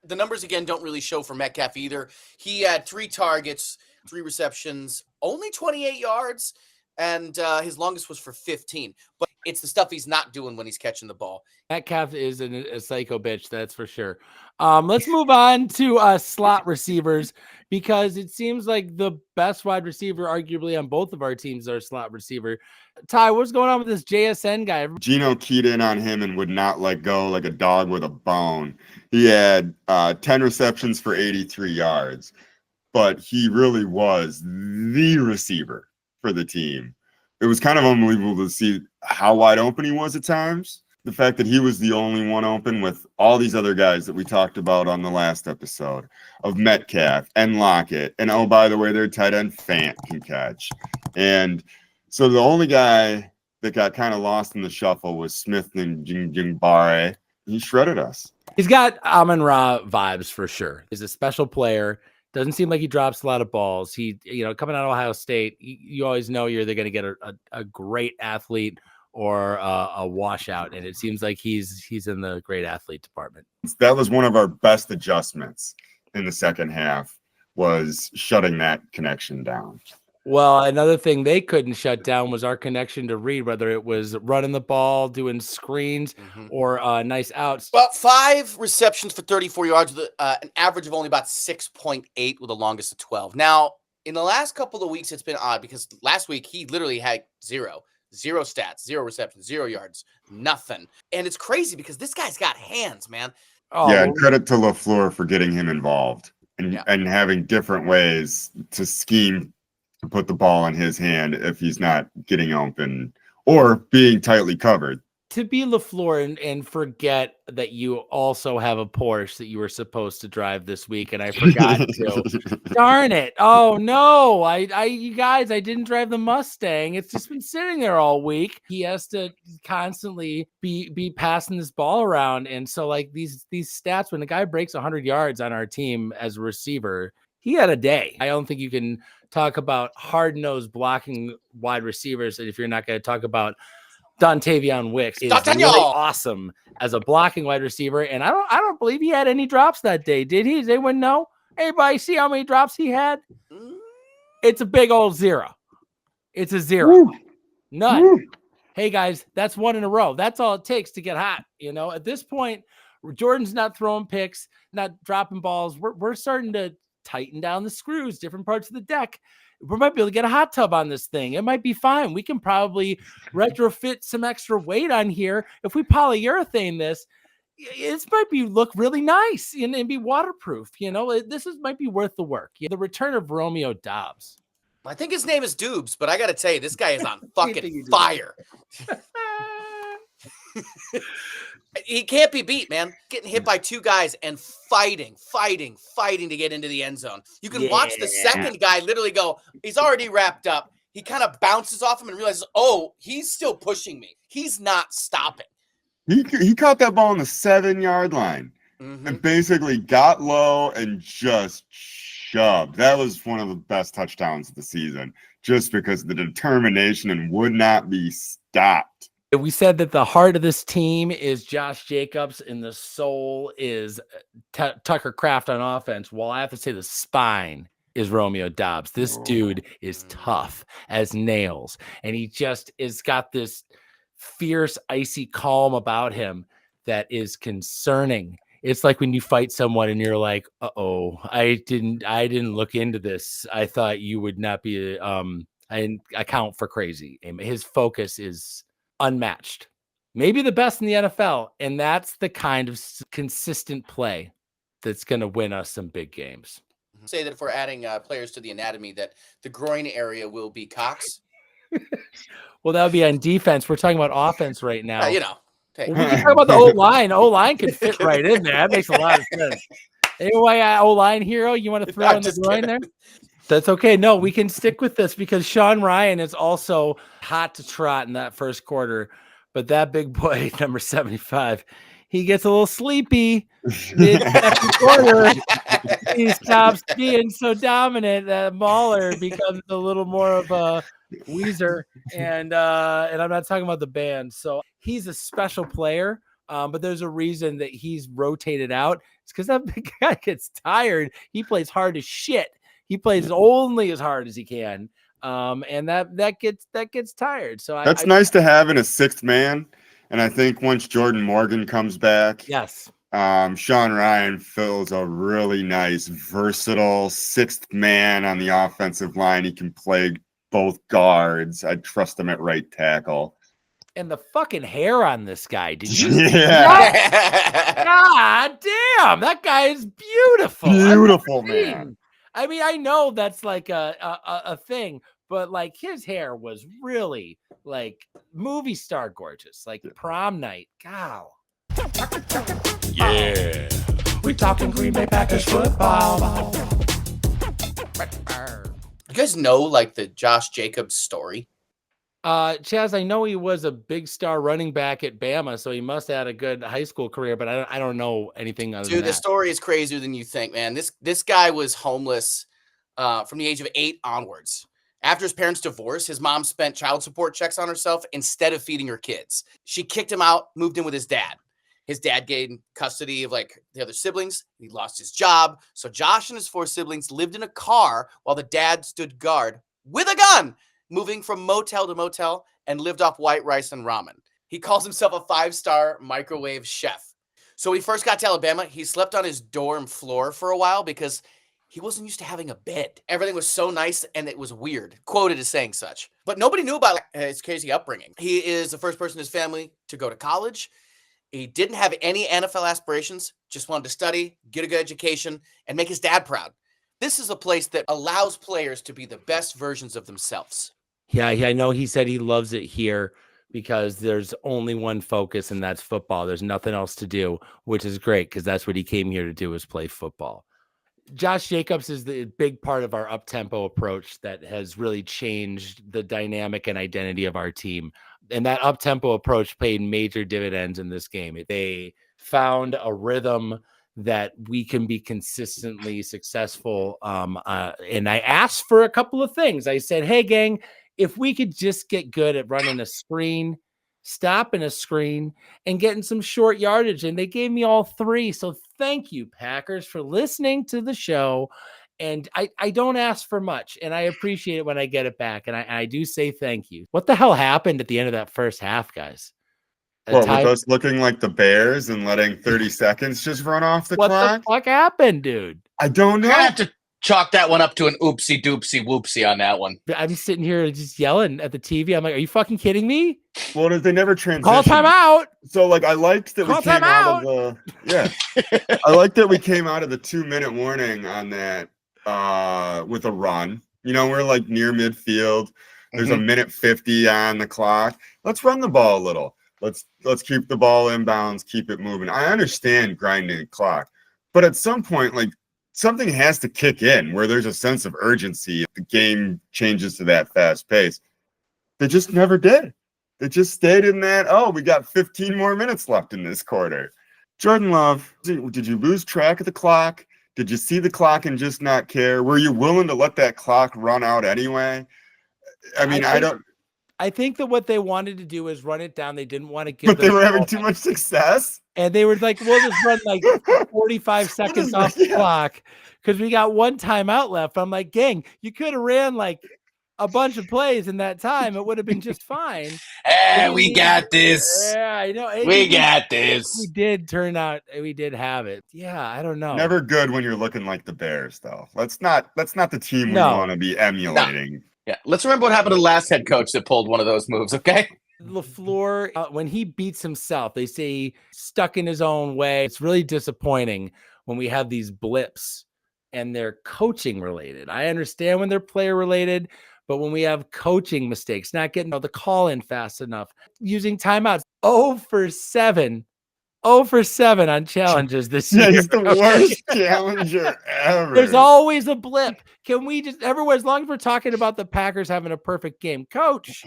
The numbers, again, don't really show for Metcalf either. He had 3 targets, 3 receptions, only 28 yards, and his longest was for 15. But it's the stuff he's not doing when he's catching the ball. Metcalf is a psycho bitch, that's for sure. Let's move on to slot receivers, because it seems like the best wide receiver, arguably on both of our teams, are slot receiver. Ty, what's going on with this JSN guy? Gino keyed in on him and would not let go like a dog with a bone. He had 10 receptions for 83 yards, but he really was the receiver for the team. It was kind of unbelievable to see how wide open he was at times. The fact that he was the only one open with all these other guys that we talked about on the last episode of Metcalf and Lockett. And oh, by the way, their tight end Fant can catch. And so the only guy that got kind of lost in the shuffle was Smith and Jingbare. He shredded us. He's got Amon-Ra vibes for sure. He's a special player. Doesn't seem like he drops a lot of balls. He, coming out of Ohio State, you always know you're either going to get a great athlete or a washout, and it seems like he's in the great athlete department. That was one of our best adjustments in the second half, was shutting that connection down. Well, another thing they couldn't shut down was our connection to Reed, whether it was running the ball, doing screens, or nice outs. Well, 5 receptions for 34 yards with an average of only about 6.8 with the longest of 12. Now, in the last couple of weeks, it's been odd because last week he literally had zero stats, 0 receptions, 0 yards, nothing. And it's crazy because this guy's got hands, man. Oh, Yeah, and credit to LaFleur for getting him involved and having different ways to scheme to put the ball in his hand if he's not getting open or being tightly covered. To be LaFleur and forget that you also have a Porsche that you were supposed to drive this week, and I forgot to. Darn it. Oh no. You guys, I didn't drive the Mustang. It's just been sitting there all week. He has to constantly be passing this ball around. And so like these stats, when the guy breaks 100 yards on our team as a receiver, he had a day. I don't think you can talk about hard-nosed blocking wide receivers if you're not going to talk about Dontavion Wicks. Is really awesome as a blocking wide receiver, and I don't believe he had any drops that day. Did he? Does anyone know? Anybody see how many drops he had? It's a big old 0. It's a 0. Woo. None. Woo. Hey guys, that's 1 in a row. That's all it takes to get hot. At this point, Jordan's not throwing picks, not dropping balls. We're starting to tighten down the screws, different parts of the deck. We might be able to get a hot tub on this thing. It might be fine. We can probably retrofit some extra weight on here. If we polyurethane this, it might look really nice and be waterproof. This might be worth the work. The return of Romeo Dobbs. I think his name is Doobs, but I got to tell you, this guy is on fucking fire. He can't be beat, man. Getting hit by 2 guys and fighting to get into the end zone. You can watch the second guy literally go, he's already wrapped up. He kind of bounces off him and realizes, oh, he's still pushing me. He's not stopping. He caught that ball on the 7-yard line Mhm. and basically got low and just shoved. That was one of the best touchdowns of the season, just because of the determination and would not be stopped. We said that the heart of this team is Josh Jacobs and the soul is Tucker Kraft on offense. Well, I have to say the spine is Romeo Doubs. This dude is tough as nails, and he just is got this fierce, icy calm about him that is concerning. It's like when you fight someone and you're like, "Uh-oh, I didn't look into this. I thought you would not be I didn't account for crazy." And his focus is unmatched, maybe the best in the NFL, and that's the kind of consistent play that's going to win us some big games. Say that if we're adding players to the anatomy, that the groin area will be Cox. Well, that would be on defense. We're talking about offense right now. You know, hey. Well, we can talk about the O-line. O-line can fit right in there. That makes a lot of sense. Anyway, O-line hero, you want to throw in the groin there? That's okay. No, we can stick with this because Sean Ryan is also hot to trot in that first quarter. But that big boy, number 75, he gets a little sleepy mid-second quarter. He stops being so dominant that Mahler becomes a little more of a Weezer. And I'm not talking about the band. So he's a special player. But there's a reason that he's rotated out. It's because that big guy gets tired. He plays hard as shit. He plays only as hard as he can, and that gets tired. So that's nice to have in a sixth man. And I think once Jordan Morgan comes back, yes, Sean Ryan fills a really nice, versatile sixth man on the offensive line. He can play both guards. I trust him at right tackle. And the fucking hair on this guy, did you? Yeah. God damn, that guy is beautiful. Beautiful, man. I mean, I know that's like a thing, but like his hair was really like movie star gorgeous, like prom night. God. Yeah. We talking Green Bay Packers football. You guys know like the Josh Jacobs story? Chaz, I know he was a big star running back at Bama, so he must have had a good high school career, but I don't know anything other than Dude, the that. story is crazier than you think, man. This guy was homeless from the age of 8 onwards. After his parents' divorce, his mom spent child support checks on herself instead of feeding her kids. She kicked him out, moved in with his dad. His dad gained custody of like the other siblings. He lost his job. So Josh and his 4 siblings lived in a car while the dad stood guard with a gun, moving from motel to motel, and lived off white rice and ramen. He calls himself a 5-star microwave chef. So when he first got to Alabama, he slept on his dorm floor for a while because he wasn't used to having a bed. Everything was so nice and it was weird, quoted as saying such. But nobody knew about his crazy upbringing. He is the first person in his family to go to college. He didn't have any NFL aspirations, just wanted to study, get a good education, and make his dad proud. This is a place that allows players to be the best versions of themselves. Yeah, I know he said he loves it here because there's only one focus, and that's football. There's nothing else to do, which is great because that's what he came here to do, is play football. Josh Jacobs is the big part of our up-tempo approach that has really changed the dynamic and identity of our team. And that up-tempo approach paid major dividends in this game. They found a rhythm that we can be consistently successful. And I asked for a couple of things. I said, hey, gang, if we could just get good at running a screen, stopping a screen, and getting some short yardage. And they gave me all 3. So thank you, Packers, for listening to the show. And I don't ask for much, and I appreciate it when I get it back. And I do say thank you. What the hell happened at the end of that first half, guys? What, with us looking like the Bears and letting 30 seconds just run off the clock? What the fuck happened, dude? I don't know. You're going to have to chalk that one up to an oopsie doopsie whoopsie on that one. I'm sitting here just yelling at the TV. I'm like, are you fucking kidding me? Well, they never transitioned. Call timeout. So, like, I liked that we came out of the... Yeah. I liked that we came out of the 2-minute warning on that with a run. You know, we're, like, near midfield. There's a minute 50 on the clock. Let's run the ball a little. Let's keep the ball inbounds, keep it moving. I understand grinding the clock, but at some point, like, something has to kick in where there's a sense of urgency. The game changes to that fast pace. They just never did. It just stayed in that. Oh, we got 15 more minutes left in this quarter. Jordan Love, did you lose track of the clock? Did you see the clock and just not care? Were you willing to let that clock run out anyway? I mean, I think that what they wanted to do is run it down. They didn't want to give. But they were having too much success. And they were like, we'll just run like 45 seconds off the clock because we got one timeout left. I'm like, gang, you could have ran like a bunch of plays in that time. It would have been just fine. Hey, we got this. Yeah, I know. We got this. We did turn out. We did have it. Yeah, I don't know. Never good when you're looking like the Bears, though. That's not the team we want to be emulating. No. Yeah, let's remember what happened to the last head coach that pulled one of those moves, okay? LaFleur, when he beats himself, they say he stuck in his own way. It's really disappointing when we have these blips and they're coaching related. I understand when they're player related, but when we have coaching mistakes, not getting the call in fast enough, using timeouts, 0 for 7 on challenges this year. Yeah, he's the worst challenger ever. There's always a blip. Can we just, everyone, as long as we're talking about the Packers having a perfect game, coach,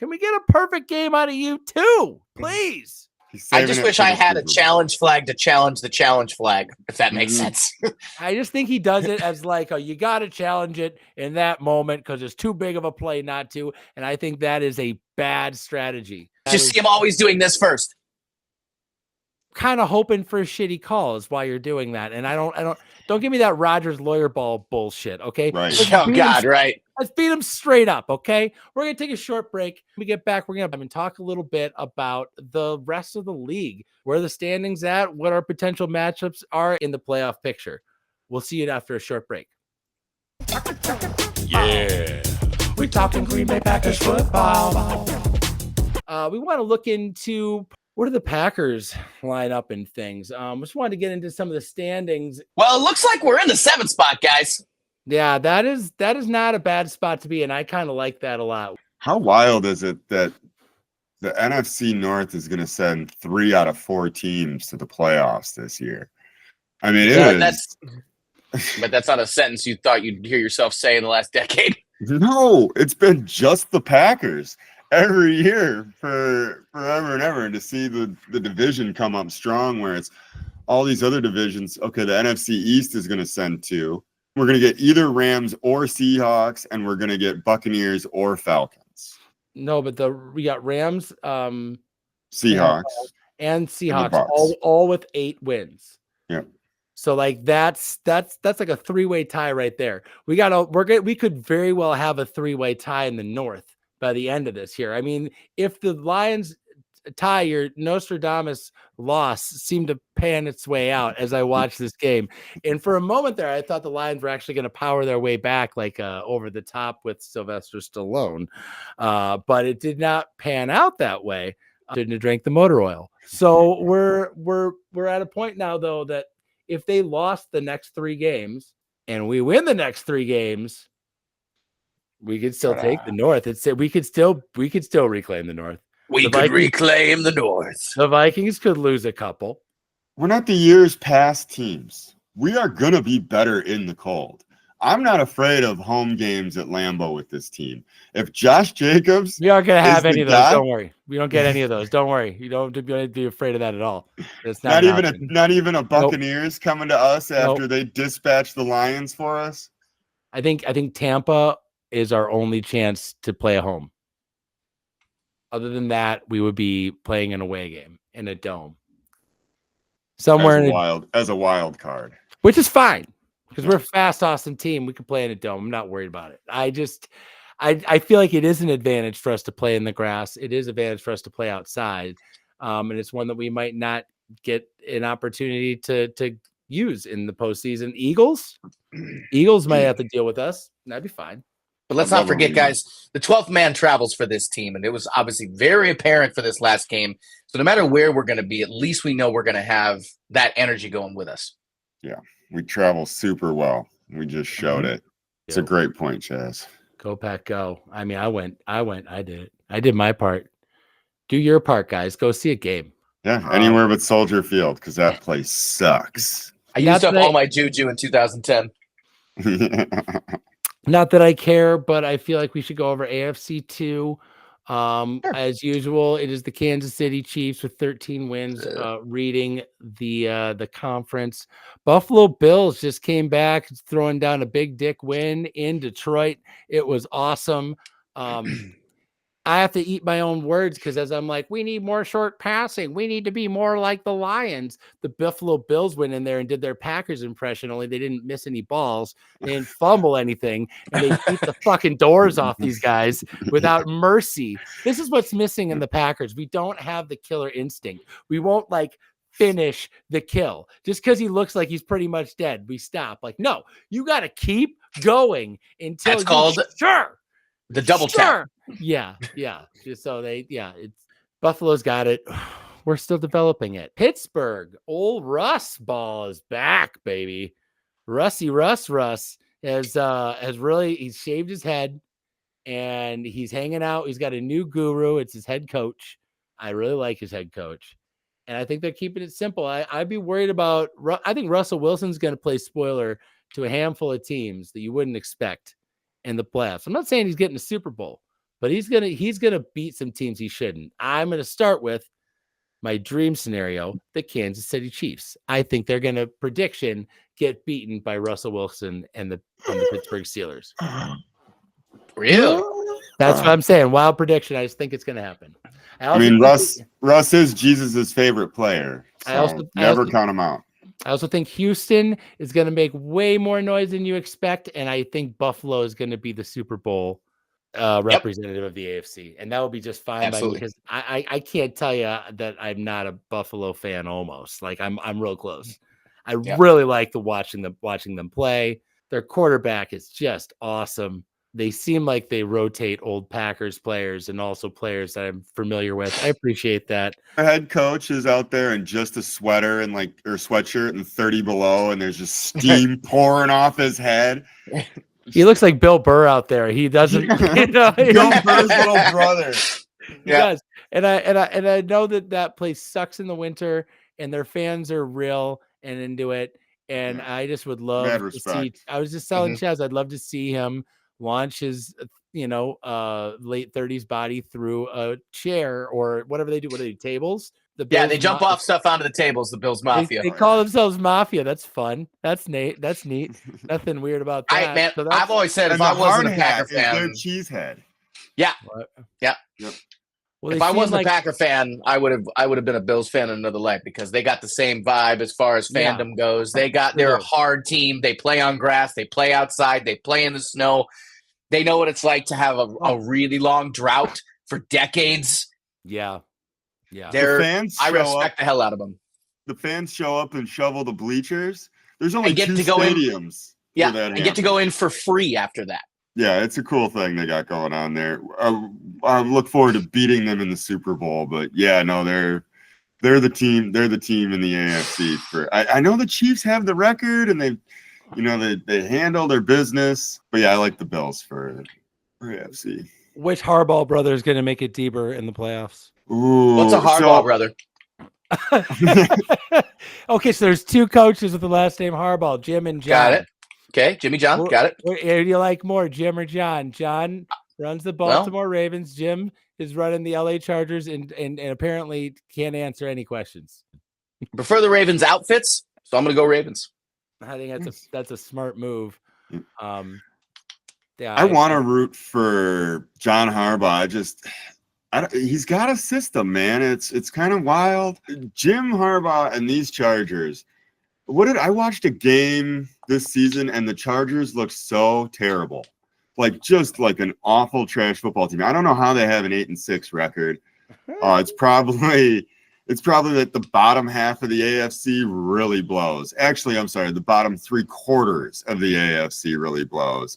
can we get a perfect game out of you too, please? I just wish I had a challenge flag to challenge the challenge flag, if that makes sense. I just think he does it as like, oh, you got to challenge it in that moment because it's too big of a play not to. And I think that is a bad strategy. Just see him always doing this first. Kind of hoping for a shitty call is why you're doing that. And I don't give me that Rodgers lawyer ball bullshit. Okay. Right. Oh God. Right. Let's beat them straight up. Okay. We're going to take a short break. When we get back, we're going to talk a little bit about the rest of the league, where the standings at, what our potential matchups are in the playoff picture. We'll see you after a short break. Yeah. We talking Green Bay Packers football. We want to look into where do the Packers line up in things. Just wanted to get into some of the standings. Well, it looks like we're in the 7th spot, guys. Yeah, that is not a bad spot to be in. I kind of like that a lot. How wild is it that the NFC North is going to send 3 out of 4 teams to the playoffs this year? I mean, but that's not a sentence you thought you'd hear yourself say in the last decade. No, it's been just the Packers every year for forever and ever. And to see the division come up strong where it's all these other divisions. Okay, the NFC East is going to send 2. We're going to get either Rams or Seahawks, and we're going to get Buccaneers or Falcons. No, but we got Rams, Seahawks, and Seahawks, all with 8 wins. Yeah. So like that's like a 3-way tie right there. We could very well have a 3-way tie in the North by the end of this year. I mean, if the Lions tie, your Nostradamus loss seemed to pan its way out as I watched this game. And for a moment there, I thought the Lions were actually going to power their way back like over the top with Sylvester Stallone. But it did not pan out that way. Didn't drink the motor oil. So we're at a point now, though, that if they lost the next 3 games and we win the next 3 games, we could still take the North. We could still reclaim the North. We could reclaim the North. The Vikings could lose a couple. We're not the years past teams. We are going to be better in the cold. I'm not afraid of home games at Lambeau with this team. If Josh Jacobs, we aren't going to have any of those. Don't worry. We don't get any of those. Don't worry. You don't have to be afraid of that at all. It's not even a Buccaneers coming to us after they dispatch the Lions for us. I think Tampa is our only chance to play at home. Other than that, we would be playing an away game in a dome. Somewhere as a wild card. Which is fine. Because we're a fast, awesome team. We can play in a dome. I'm not worried about it. I feel like it is an advantage for us to play in the grass. It is an advantage for us to play outside. And it's one that we might not get an opportunity to use in the postseason. Eagles might have to deal with us. That'd be fine. But let's not forget, guys, the 12th man travels for this team, and it was obviously very apparent for this last game. So no matter where we're going to be, at least we know we're going to have that energy going with us. Yeah, we travel super well. We just showed it. It's a great point, Chaz. Go Pack, go. I mean, I did it. I did my part. Do your part, guys. Go see a game. Yeah, anywhere but Soldier Field, because that place sucks. I used up all my juju in 2010. Not that I care, but I feel like we should go over AFC 2. As usual, it is the Kansas City Chiefs with 13 wins, reading the conference. Buffalo Bills just came back, throwing down a big dick win in Detroit. It was awesome. I have to eat my own words because as I'm like, we need more short passing. We need to be more like the Lions. The Buffalo Bills went in there and did their Packers impression, only they didn't miss any balls. They didn't fumble anything. And they beat the fucking doors off these guys without mercy. This is what's missing in the Packers. We don't have the killer instinct. We won't like finish the kill just because he looks like he's pretty much dead. We stop. Like, no, you got to keep going until That's called sure. The double tap. Yeah. Just so it's Buffalo's got it. We're still developing it. Pittsburgh, old Russ ball is back, baby. Russ has really he's shaved his head and he's hanging out. He's got a new guru. It's his head coach. I really like his head coach. And I think they're keeping it simple. I'd be worried about I think Russell Wilson's going to play spoiler to a handful of teams that you wouldn't expect in the playoffs. I'm not saying he's getting a Super Bowl, but he's gonna beat some teams he shouldn't. I'm gonna start with my dream scenario, the Kansas City Chiefs. I think they're gonna get beaten by Russell Wilson and the Pittsburgh Steelers. Really? That's what I'm saying. Wild prediction. I just think it's gonna happen. I mean, Russ is Jesus's favorite player. So never count him out. I also think Houston is going to make way more noise than you expect, and I think Buffalo is going to be the Super Bowl representative of the AFC, and that will be just fine by me because I can't tell you that I'm not a Buffalo fan. Almost like I'm real close. I really like watching them play. Their quarterback is just awesome. They seem like they rotate old Packers players and also players that I'm familiar with. I appreciate that. Our head coach is out there in just a sweater and or sweatshirt and 30 below, and there's just steam pouring off his head. He looks like Bill Burr out there. He doesn't, Bill Burr's little brother. He does. And I know that place sucks in the winter, and their fans are real and into it. And I just would love to see. I was just telling Chaz, I'd love to see him launch his late 30s body through a chair or whatever they do. What are they, tables? They jump off stuff onto the tables, the Bills Mafia. They call themselves Mafia. That's fun. That's neat. Nothing weird about that. I've always said if I wasn't a Packer fan, their cheese head. Yeah. What? Yeah. Yep. Well, if I wasn't a Packer fan, I would have been a Bills fan in another life because they got the same vibe as far as fandom goes. They're a hard team. They play on grass. They play outside. They play in the snow. They know what it's like to have a really long drought for decades. Yeah. I respect the hell out of them. The fans show up and shovel the bleachers. There's only two to go stadiums. In, and get to go in for free after that. Yeah, it's a cool thing they got going on there. I look forward to beating them in the Super Bowl, but they're the team. They're the team in the AFC. I know the Chiefs have the record and they handle their business, but I like the Bills for AFC. Which Harbaugh brother is going to make it deeper in the playoffs? Ooh, what's a Harbaugh brother? Okay, so there's two coaches with the last name Harbaugh, Jim and John. Got it. Okay, Jimmy John, got it. Who do you like more, Jim or John? John runs the Baltimore Ravens. Jim is running the LA Chargers and apparently can't answer any questions. Prefer the Ravens outfits, so I'm going to go Ravens. I think that's a smart move. I want to root for John Harbaugh. He's got a system, man. It's kind of wild. Jim Harbaugh and these Chargers. I watched a game this season and the Chargers looked so terrible. Just like an awful trash football team. I don't know how they have an 8-6 record. It's probably that the bottom half of the AFC really blows. Actually, I'm sorry, the bottom 3/4 of the AFC really blows.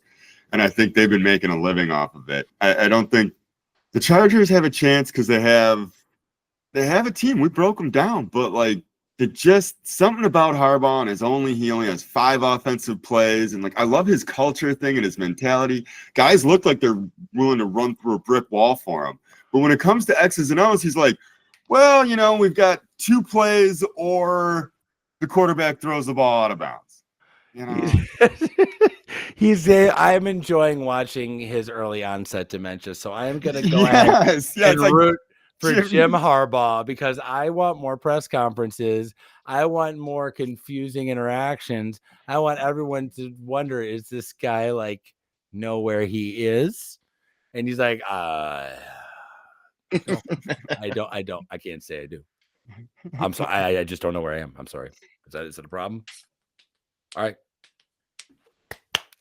And I think they've been making a living off of it. I don't think the Chargers have a chance because they have a team. We broke them down, but just something about Harbaugh and he only has 5 offensive plays. And I love his culture thing and his mentality. Guys look like they're willing to run through a brick wall for him. But when it comes to X's and O's, he's like, well, we've got 2 plays or the quarterback throws the ball out of bounds. I'm enjoying watching his early onset dementia, so I am going to go ahead Yeah, and root for Jim- Jim Harbaugh because I want more press conferences. I want more confusing interactions. I want everyone to wonder, is this guy like know where he is? And he's like, no, I don't. I can't say I do. I'm sorry. I just don't know where I am. I'm sorry. Is it a problem? All right.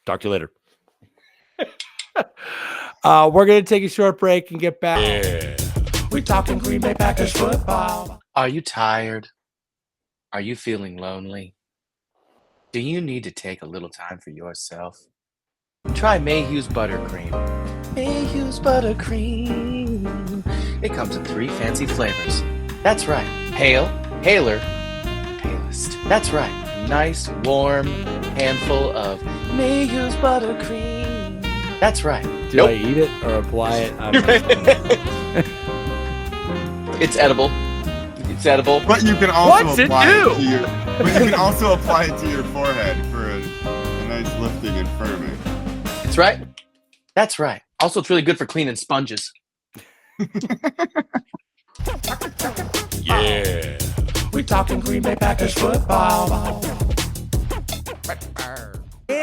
Talk to you later. We're going to take a short break and get back. Yeah. We talking Green Bay Packers football. Are you tired? Are you feeling lonely? Do you need to take a little time for yourself? Try Mayhew's Buttercream. Mayhew's Buttercream. It comes in 3 fancy flavors. That's right. Pale, paler, palest. That's right. A nice, warm handful of Mayhew's Buttercream. That's right. Do I eat it or apply it on my It's edible. It's edible. But you can also What's it apply do? to your. But you can also apply it to your forehead for a nice lifting and firming. That's right. That's right. Also, it's really good for cleaning sponges. Yeah. We talking Green Bay Packers football. And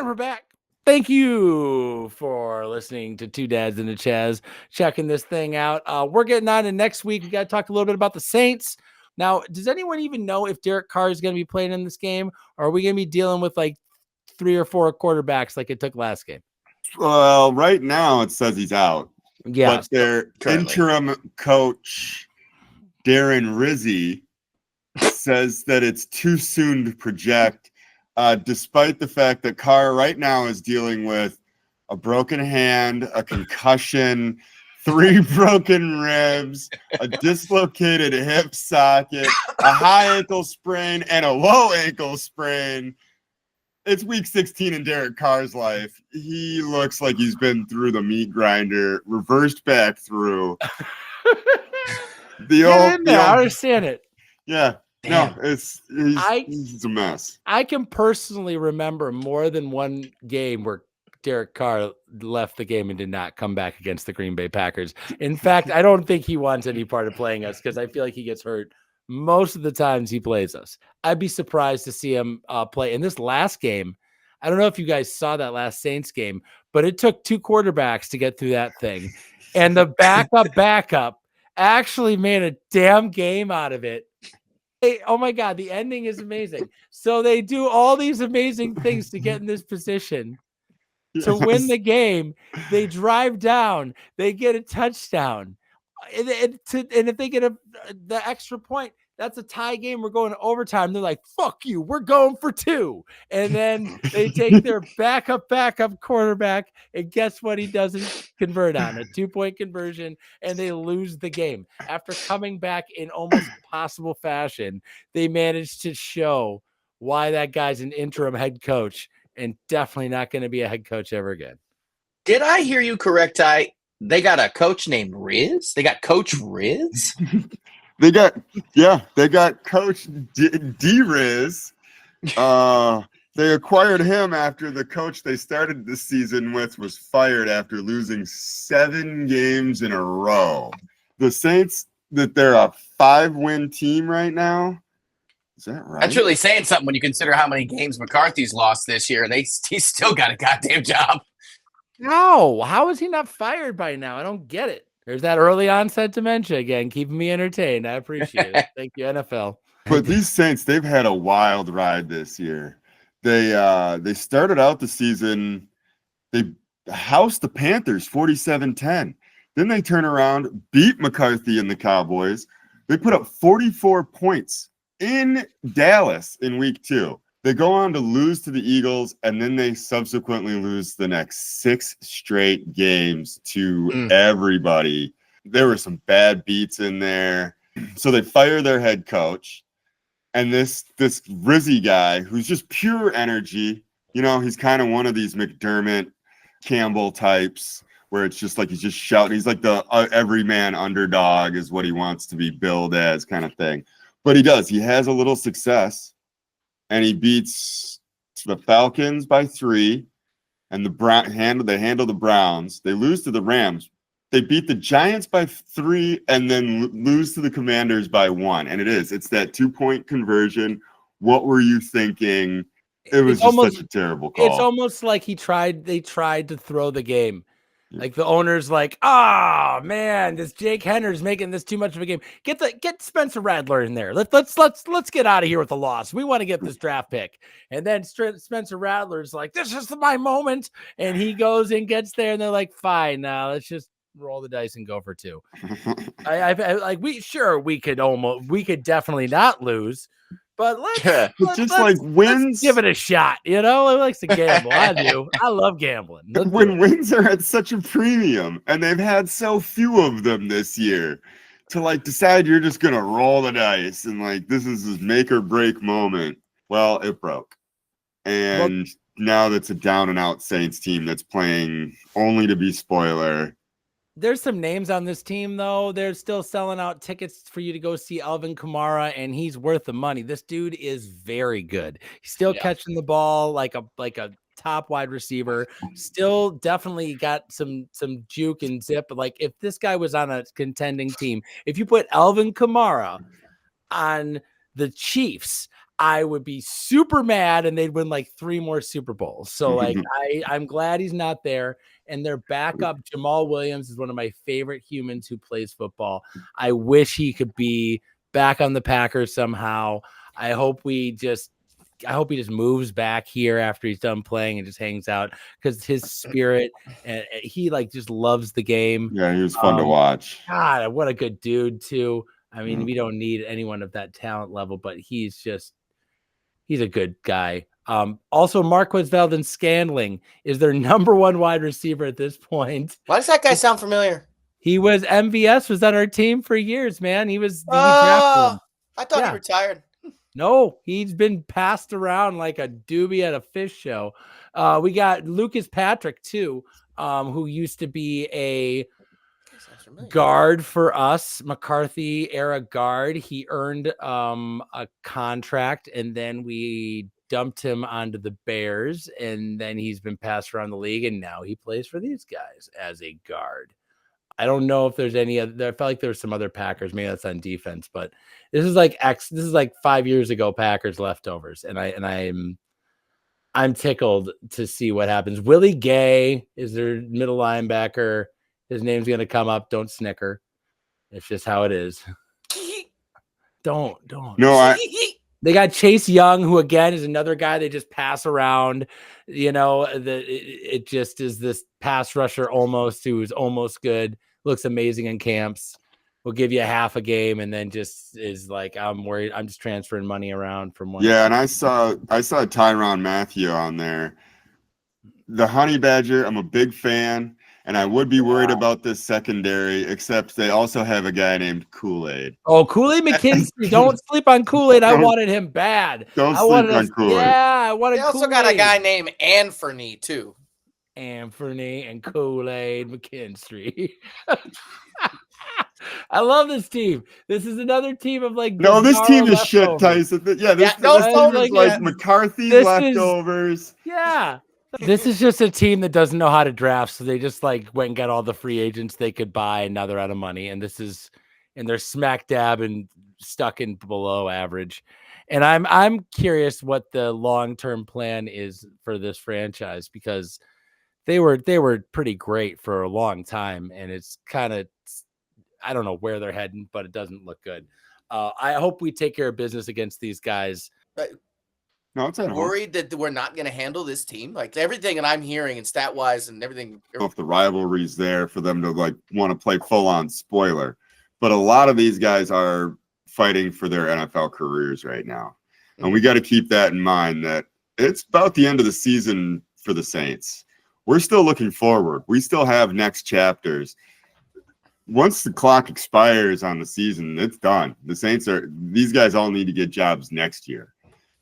we're back. Thank you for listening to Two Dads and a Chaz, checking this thing out. We're getting on to next week. We got to talk a little bit about the Saints. Now, does anyone even know if Derek Carr is going to be playing in this game, or are we going to be dealing with like 3 or 4 quarterbacks like it took last game? Well, right now it says he's out. Yeah. But their currently. interim coach, Darren Rizzi, says that it's too soon to project, despite the fact that Carr right now is dealing with a broken hand, a concussion, 3 broken ribs, a dislocated hip socket, a high ankle sprain, and a low ankle sprain. It's week 16 in Derek Carr's life. He looks like he's been through the meat grinder, reversed back through. I understand it. Yeah. Damn. No, he's a mess. I can personally remember more than one game where Derek Carr left the game and did not come back against the Green Bay Packers. In fact, I don't think he wants any part of playing us because I feel like he gets hurt most of the times he plays us. I'd be surprised to see him play in this last game. I don't know if you guys saw that last Saints game, but it took 2 quarterbacks to get through that thing. And the backup actually made a damn game out of it. Oh my God, the ending is amazing. So they do all these amazing things to get in this position to win the game. They drive down, they get a touchdown. And if they get the extra point, that's a tie game. We're going to overtime. They're like, fuck you. We're going for 2. And then they take their backup quarterback. And guess what? He doesn't convert on a 2-point conversion. And they lose the game. After coming back in almost impossible fashion, they managed to show why that guy's an interim head coach and definitely not going to be a head coach ever again. Did I hear you correct, Ty? They got a coach named Riz? They got Coach Riz? They got Coach D-Riz. They acquired him after the coach they started the season with was fired after losing 7 games in a row. The Saints, that they're a 5-win team right now. Is that right? That's really saying something when you consider how many games McCarthy's lost this year. He's still got a goddamn job. No, how is he not fired by now? I don't get it. There's that early onset dementia again, keeping me entertained. I appreciate it. Thank you, NFL. But these Saints, they've had a wild ride this year. They started out the season, they housed the Panthers 47-10. Then they turn around, beat McCarthy and the Cowboys. They put up 44 points in Dallas in week 2. They go on to lose to the Eagles, and then they subsequently lose the next 6 straight games to everybody. There were some bad beats in there. So they fire their head coach. And this Rizzi guy, who's just pure energy, he's kind of one of these McDermott, Campbell types, where it's just like he's just shouting. He's like the everyman underdog is what he wants to be billed as kind of thing. But he does. He has a little success. and he beats the Falcons by 3, and they handle the Browns. They lose to the Rams. They beat the Giants by 3 and then lose to the Commanders by 1. And it's that 2-point conversion. What were you thinking? It was such a terrible call. It's almost like they tried to throw the game. Like the owner's like, oh man, this Jake Henner's making this too much of a game. Get Spencer Rattler in there. Let's get out of here with the loss. We want to get this draft pick. And then Spencer Rattler's like, this is my moment. And he goes and gets there, and they're like, fine, now let's just roll the dice and go for 2. We could definitely not lose. But let's wins. Give it a shot. You know, he likes to gamble. I do. I love gambling. When wins are at such a premium, and they've had so few of them this year, to decide you're just gonna roll the dice and this is this make or break moment. Well, it broke, and now that's a down and out Saints team that's playing only to be spoiler. There's some names on this team, though. They're still selling out tickets for you to go see Alvin Kamara, and he's worth the money. This dude is very good. He's still catching the ball like a top wide receiver. Still definitely got some juke and zip. Like if this guy was on a contending team, if you put Alvin Kamara on the Chiefs, I would be super mad and they'd win 3 more Super Bowls. So I'm glad he's not there. And their backup, Jamal Williams, is one of my favorite humans who plays football. I wish he could be back on the Packers somehow. I hope he just moves back here after he's done playing and just hangs out, because his spirit and he just loves the game. Yeah, he was fun to watch. God, what a good dude too. I mean, we don't need anyone of that talent level, but he's a good guy. Also, Marquez Valdes-Scantling is their number 1 wide receiver at this point. Why does that guy sound familiar? He was MVS, was on our team for years, man. He was. I thought he retired. No, he's been passed around like a doobie at a fish show. We got Lucas Patrick too, who used to be a guard for us, McCarthy era guard. He earned a contract, and then we dumped him onto the Bears, and then he's been passed around the league, and now he plays for these guys as a guard. I don't know if there's any other. I felt like there were some other Packers. Maybe that's on defense, but this is like 5 years ago Packers leftovers, and I'm tickled to see what happens. Willie Gay is their middle linebacker. His name's gonna come up. Don't snicker. It's just how it is. Don't. No, They got Chase Young, who again is another guy they just pass around. You know, it just is this pass rusher almost who's almost good, looks amazing in camps. Will give you a half a game and then just is like, I'm worried. I'm just transferring money around from one. Yeah, and I saw Tyrann Mathieu on there. The Honey Badger, I'm a big fan. And I would be worried about this secondary, except they also have a guy named Kool-Aid. Oh, Kool-Aid McKinstry. Don't sleep on Kool-Aid. I wanted him bad. Don't sleep on Kool-Aid. Yeah, I wanted They also got a guy named Anthony, too. Anthony and Kool-Aid McKinstry. I love this team. This is another team of this team is shit, Tyson. Yeah, this team is like McCarthy leftovers. This is just a team that doesn't know how to draft, so they just went and got all the free agents they could buy, and now they're out of money. And they're smack dab and stuck in below average. And I'm curious what the long-term plan is for this franchise, because they were pretty great for a long time, and it's kind of, I don't know where they're heading, but it doesn't look good. I hope we take care of business against these guys. No, it's worried that we're not going to handle this team. Everything that I'm hearing and stat wise and everything. If the rivalry's there for them to want to play full on spoiler, but a lot of these guys are fighting for their NFL careers right now, and we got to keep that in mind. That it's about the end of the season for the Saints. We're still looking forward. We still have next chapters. Once the clock expires on the season, it's done. These guys all need to get jobs next year.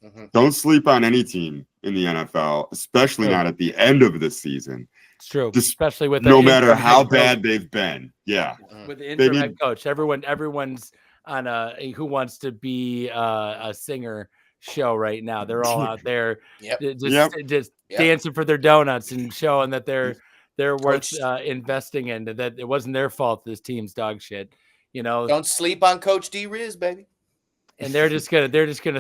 Mm-hmm. Don't sleep on any team in the NFL, especially not at the end of the season. It's true, especially with no matter how bad they've been. Yeah, with the interim head coach, everyone's on who wants to be a singer show right now. They're all out there Yep. just Yep. dancing for their donuts and showing that they're worth Coach- investing in, that it wasn't their fault this team's dog shit, you know. Don't sleep on Coach D Riz, baby. And they're just gonna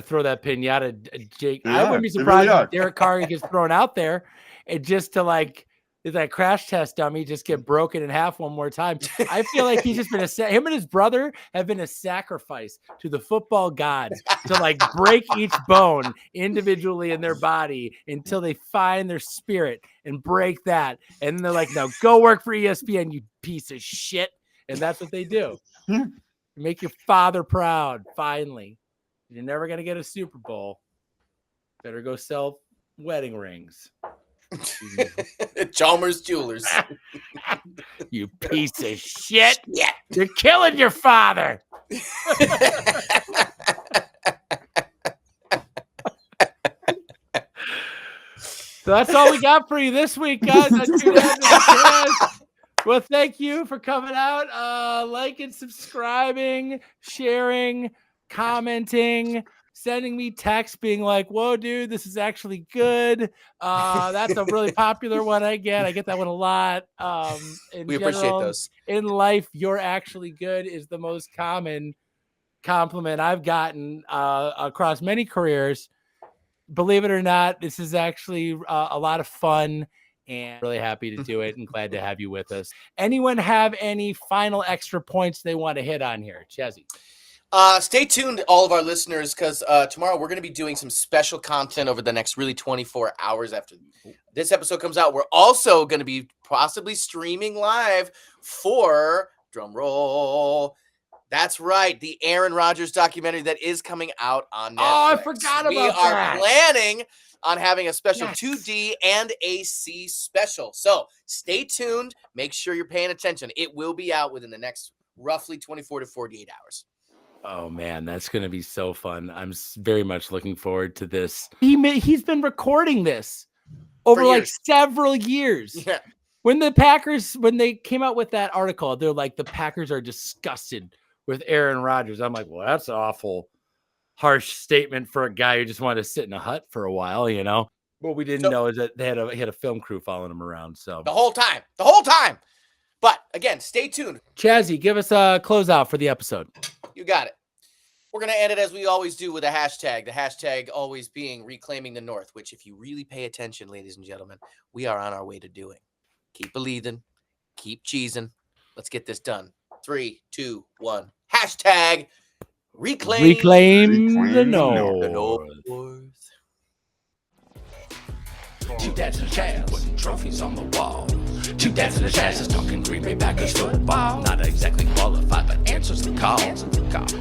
throw that pinata, Jake. I Yeah, wouldn't be they really surprised are. if Derek Carr gets thrown out there, and just to like that crash test dummy just get broken in half one more time. I feel like he's just been him and his brother have been a sacrifice to the football gods to like break each bone individually in their body until they find their spirit and break that. And then they're like, "No, go work for ESPN, you piece of shit." And that's what they do. Make your father proud. Finally, you're never gonna get a Super Bowl. Better go sell wedding rings. Chalmers Jewelers. You piece of shit. Yeah. You're killing your father. So that's all we got for you this week, guys. Well, thank you for coming out, liking, subscribing, sharing, commenting, sending me texts being like, "Whoa, dude, this is actually good." That's a really popular one I get. I get that one a lot. We appreciate those. In life, "You're actually good" is the most common compliment I've gotten across many careers. Believe it or not, this is actually a lot of fun, and really happy to do it and glad to have you with us. Anyone have any final extra points they want to hit on here? Chezzy. Stay tuned, all of our listeners, because tomorrow we're going to be doing some special content over the next really 24 hours after this episode comes out. We're also going to be possibly streaming live for, drum roll, that's right, the Aaron Rodgers documentary that is coming out on Netflix. Oh, I forgot about We are that. planning on having a special Yes. 2D and AC special. So stay tuned. Make sure you're paying attention. It will be out within the next roughly 24 to 48 hours. Oh man, that's going to be so fun. I'm very much looking forward to this. He's been recording this over For like years. several years. Yeah. When they came out with that article, they're like, the Packers are disgusted with Aaron Rodgers. I'm like, well, that's an awful harsh statement for a guy who just wanted to sit in a hut for a while, you know. What we didn't know is that he had a film crew following him around. So The whole time. But again, stay tuned. Chazzy, give us a closeout for the episode. You got it. We're going to end it as we always do with a hashtag. The hashtag always being Reclaiming the North, which if you really pay attention, ladies and gentlemen, we are on our way to doing. Keep believing. Keep cheesing. Let's get this done. 3, 2, 1. Hashtag Reclaim the the North. North. Two dads and a chance, putting trophies on the wall. Two dads and a chance is talking Green Bay Packers football. Not exactly qualified, but answers the call.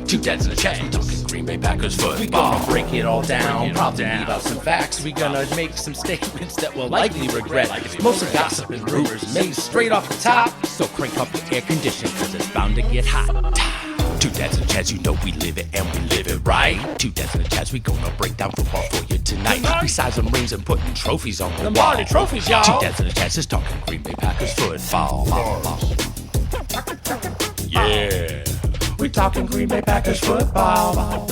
Two dads and a chance, talking Green Bay Packers football. We gonna break it all down, probably leave out some facts. We gonna make some statements that we'll likely regret. Most of gossip and rumors made straight off the top. So crank up the air conditioner, cause it's bound to get hot. Two dads and a chance, you know we live it and we live it right. Two dads and a chance, we gonna break down football for you tonight. Besides them rings and putting trophies on the wall. Trophies, y'all. Two dads and a chance is talking Green Bay Packers football. Yeah, we talking Green Bay Packers football.